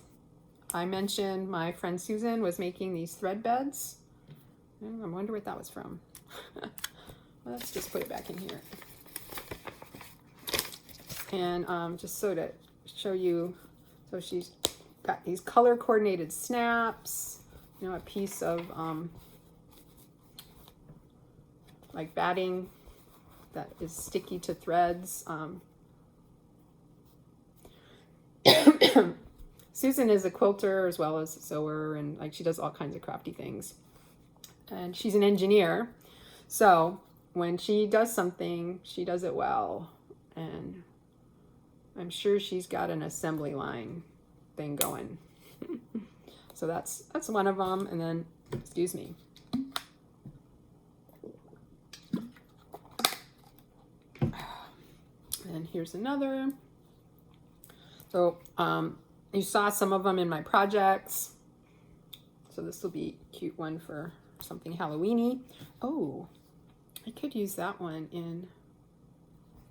I mentioned my friend Susan was making these thread beds. I wonder what that was from. Let's just put it back in here. And just so to show you, so she's got these color coordinated snaps, you know, a piece of like batting that is sticky to threads. Susan is a quilter as well as a sewer, and like she does all kinds of crafty things. And she's an engineer, so when she does something, she does it well. And I'm sure she's got an assembly line thing going. So that's one of them. And then, excuse me. And here's another. So you saw some of them in my projects. So this will be a cute one for something Halloween-y. Oh, I could use that one in,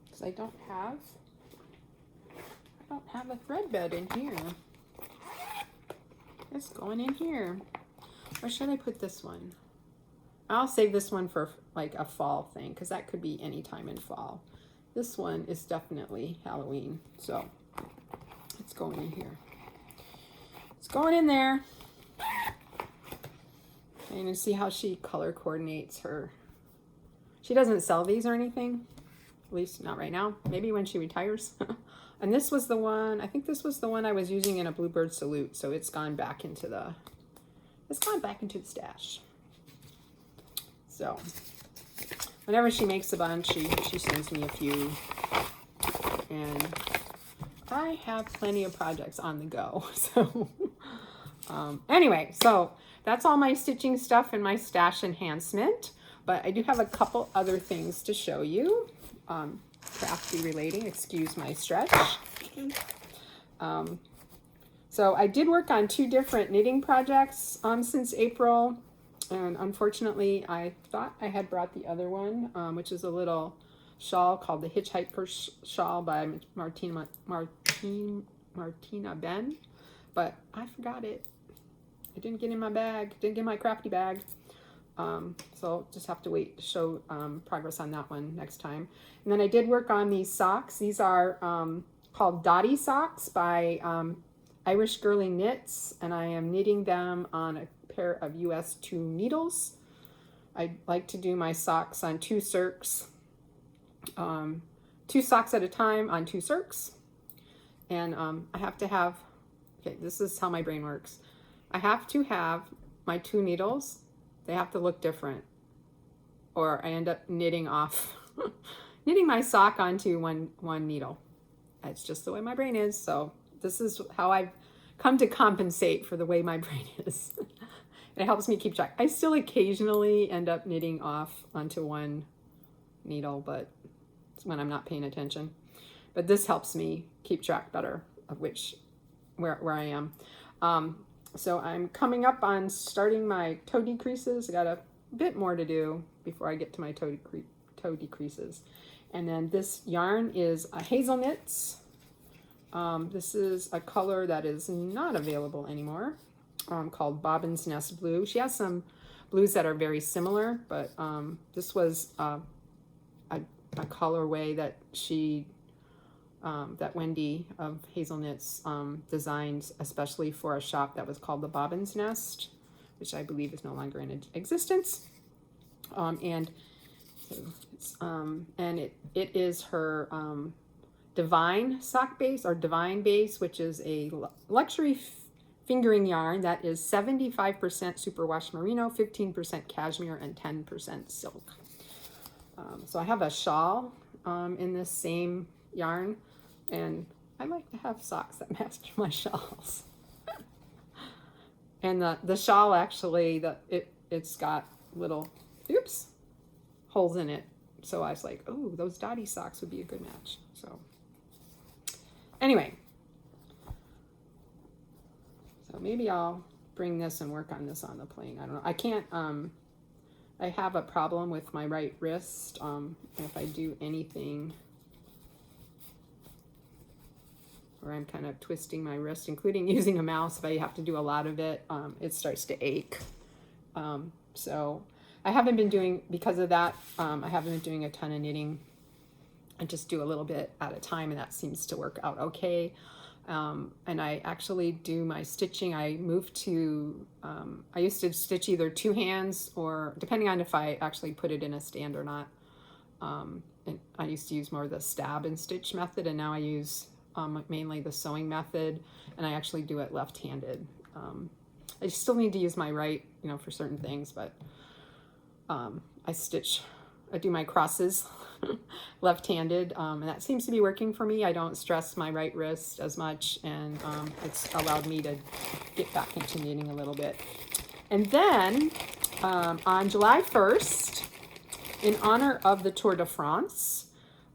because I don't have a thread bed in here. It's going in here. Or should I put this one? I'll save this one for like a fall thing, because that could be any time in fall. This one is definitely Halloween, so it's going in here. It's going in there. And you see how she color coordinates her. She doesn't sell these or anything, at least not right now. Maybe when she retires. And this was the one, I think this was the one I was using in a Bluebird Salute, so it's gone back into the stash. So whenever she makes a bunch, she sends me a few. And I have plenty of projects on the go. So anyway, so that's all my stitching stuff and my stash enhancement. But I do have a couple other things to show you. Crafty relating, excuse my stretch. So I did work on 2 different knitting projects since April. And unfortunately, I thought I had brought the other one, which is a little shawl called the Hitchhiker Shawl by Martina Ben. But I forgot it. I didn't get in my bag, didn't get my crafty bag. So just have to wait to show progress on that one next time. And then I did work on these socks. These are called Dottie socks by Irish Girly Knits, and I am knitting them on a pair of US 2 needles. I like to do my socks on 2 circs, 2 socks at a time on 2 circs. And I have to have, okay, this is how my brain works. I have to have my 2 needles. They have to look different, or I end up knitting off, knitting my sock onto one needle. That's just the way my brain is. So this is how I've come to compensate for the way my brain is. It helps me keep track. I still occasionally end up knitting off onto one needle, but it's when I'm not paying attention. But this helps me keep track better of where I am. So I'm coming up on starting my toe decreases. I got a bit more to do before I get to my toe decreases. And then this yarn is a hazelnuts. This is a color that is not available anymore, called Bobbin's Nest Blue. She has some blues that are very similar, but this was a colorway that that Wendy of Hazelnuts designed especially for a shop that was called the Bobbin's Nest, which I believe is no longer in existence. And it is her Divine sock base, or Divine base, which is a luxury fingering yarn that is 75% superwash merino, 15% cashmere, and 10% silk. So I have a shawl in this same yarn, and I like to have socks that match my shawls. And the shawl actually, it's got little holes in it. So I was like, oh, those Dottie socks would be a good match. So anyway, so maybe I'll bring this and work on this on the plane. I don't know. I can't, I have a problem with my right wrist. If I do anything where I'm kind of twisting my wrist, including using a mouse. If I have to do a lot of it, it starts to ache. So I haven't been doing, because of that, I haven't been doing a ton of knitting. I just do a little bit at a time, and that seems to work out okay. And I actually do my stitching. I moved to, I used to stitch either two hands, or depending on if I actually put it in a stand or not. And I used to use more of the stab and stitch method, and now I use mainly the sewing method, and I actually do it left-handed. I still need to use my right, you know, for certain things, but I do my crosses left-handed, and that seems to be working for me. I don't stress my right wrist as much, and it's allowed me to get back into knitting a little bit. And then on July 1st, in honor of the Tour de France,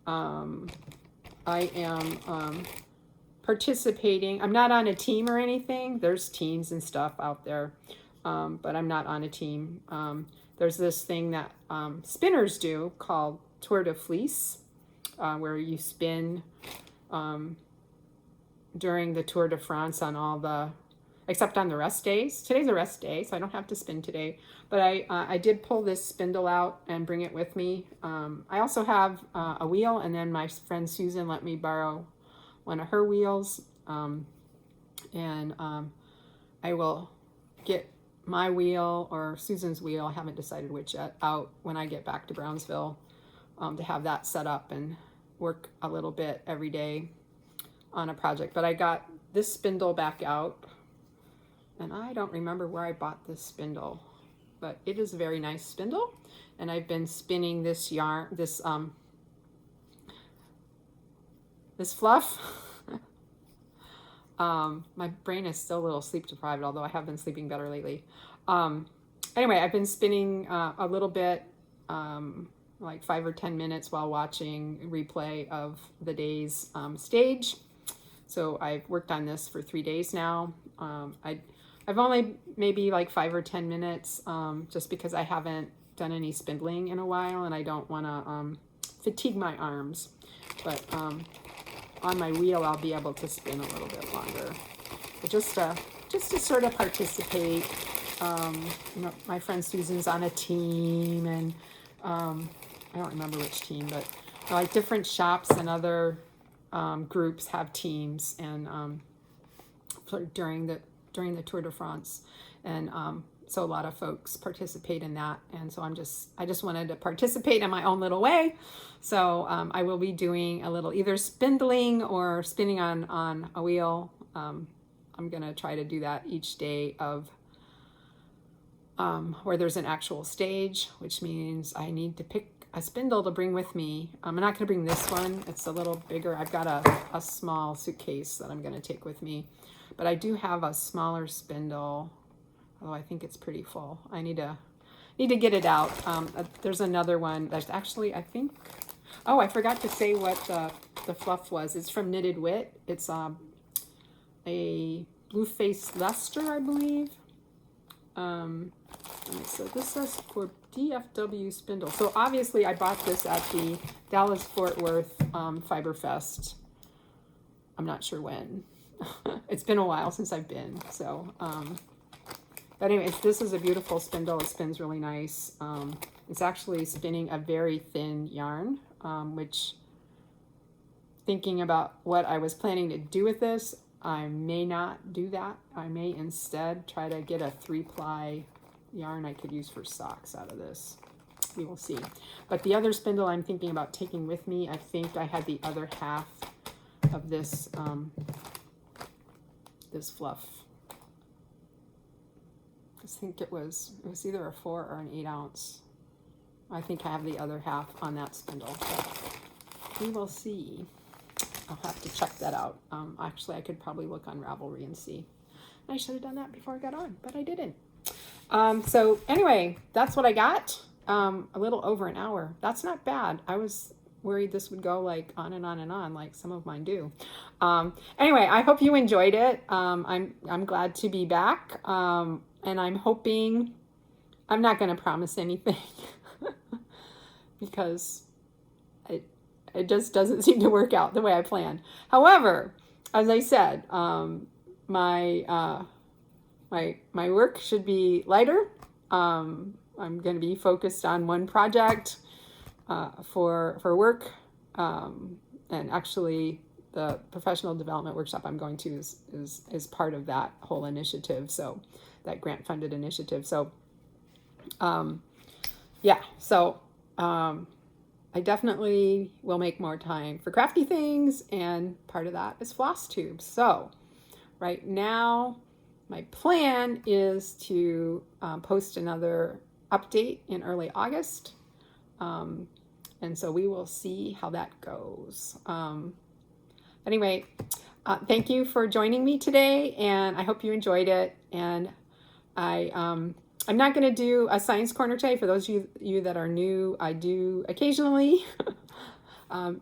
I am participating. I'm not on a team or anything. There's teams and stuff out there, but I'm not on a team. There's this thing that spinners do called Tour de Fleece, where you spin during the Tour de France on all the, except on the rest days. Today's a rest day, so I don't have to spin today. But I did pull this spindle out and bring it with me. I also have a wheel, and then my friend Susan let me borrow one of her wheels. And I will get my wheel or Susan's wheel, I haven't decided which yet, out when I get back to Brownsville, to have that set up and work a little bit every day on a project. But I got this spindle back out, and I don't remember where I bought this spindle, but it is a very nice spindle, and I've been spinning this yarn, this fluff. My brain is still a little sleep deprived, although I have been sleeping better lately. Anyway, I've been spinning a little bit, like 5 or 10 minutes while watching replay of the day's stage. So I've worked on this for 3 days now. I've only maybe like 5 or 10 minutes, just because I haven't done any spindling in a while, and I don't want to fatigue my arms. But on my wheel, I'll be able to spin a little bit longer. But just to sort of participate. You know, my friend Susan's on a team, and I don't remember which team, but like different shops and other groups have teams, and during the Tour de France, and so a lot of folks participate in that, and so I just wanted to participate in my own little way. So I will be doing a little either spindling or spinning on a wheel. I'm gonna try to do that each day of where there's an actual stage, which means I need to pick a spindle to bring with me. I'm not gonna bring this one, it's a little bigger. I've got a small suitcase that I'm gonna take with me, but I do have a smaller spindle, although I think it's pretty full. I need to get it out. There's another one that's actually, I think, oh, I forgot to say what the fluff was. It's from Knitted Wit. It's a blue face Leicester, I believe. So this says for DFW spindle. So obviously I bought this at the Dallas Fort Worth Fiber Fest. I'm not sure when. It's been a while since I've been. So, but anyways, this is a beautiful spindle. It spins really nice. It's actually spinning a very thin yarn, which, thinking about what I was planning to do with this, I may not do that. I may instead try to get a 3-ply yarn I could use for socks out of this. We will see. But the other spindle I'm thinking about taking with me, I think I had the other half of this this fluff. I think it was either a 4 or an 8 ounce. I think I have the other half on that spindle. But we will see. I'll have to check that out. Actually, I could probably look on Ravelry and see. I should have done that before I got on, but I didn't. So anyway, that's what I got. A little over an hour. That's not bad. I was worried this would go like on and on and on, like some of mine do. Anyway, I hope you enjoyed it. I'm glad to be back. And I'm hoping, I'm not going to promise anything because it just doesn't seem to work out the way I planned. However, as I said, my my work should be lighter. I'm going to be focused on one project for work, and actually the professional development workshop I'm going to is part of that whole initiative. So that grant funded initiative. So yeah, so I definitely will make more time for crafty things, and part of that is FlossTube. So right now, my plan is to post another update in early August. And so we will see how that goes. Anyway, thank you for joining me today, and I hope you enjoyed it. And I'm not going to do a science corner today. For those of you that are new, I do occasionally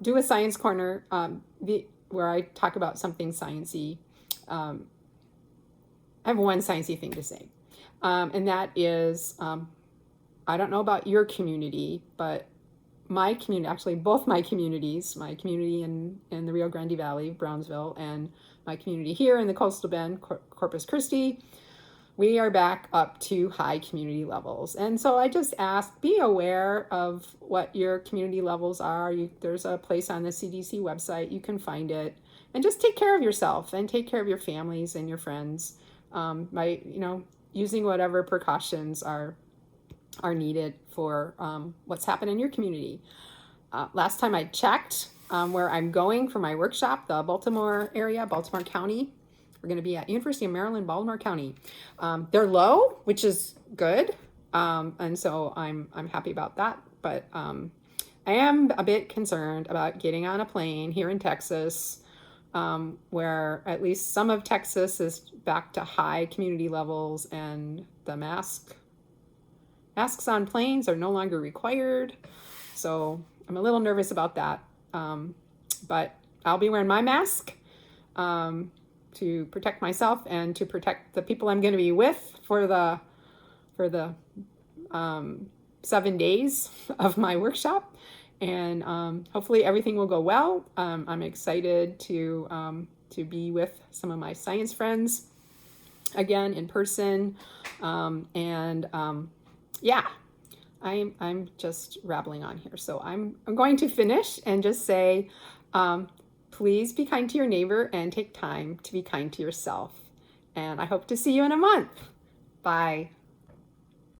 do a science corner where I talk about something sciencey. I have one sciencey thing to say, and that is, I don't know about your community, but my community, actually both my communities, my community in the Rio Grande Valley, Brownsville, and my community here in the Coastal Bend, Corpus Christi, we are back up to high community levels. And so I just ask, be aware of what your community levels are. There's a place on the CDC website, you can find it, and just take care of yourself and take care of your families and your friends by, using whatever precautions are needed for what's happened in your community. Last time I checked where I'm going for my workshop, the Baltimore area, Baltimore County. We're going to be at University of Maryland, Baltimore County. They're low, which is good, and so I'm happy about that. But I am a bit concerned about getting on a plane here in Texas, where at least some of Texas is back to high community levels, and the masks on planes are no longer required. So I'm a little nervous about that. But I'll be wearing my mask to protect myself and to protect the people I'm going to be with for the 7 days of my workshop. And hopefully everything will go well. I'm excited to be with some of my science friends again in person. Yeah, I'm just rattling on here. So I'm going to finish and just say, please be kind to your neighbor and take time to be kind to yourself. And I hope to see you in a month. Bye.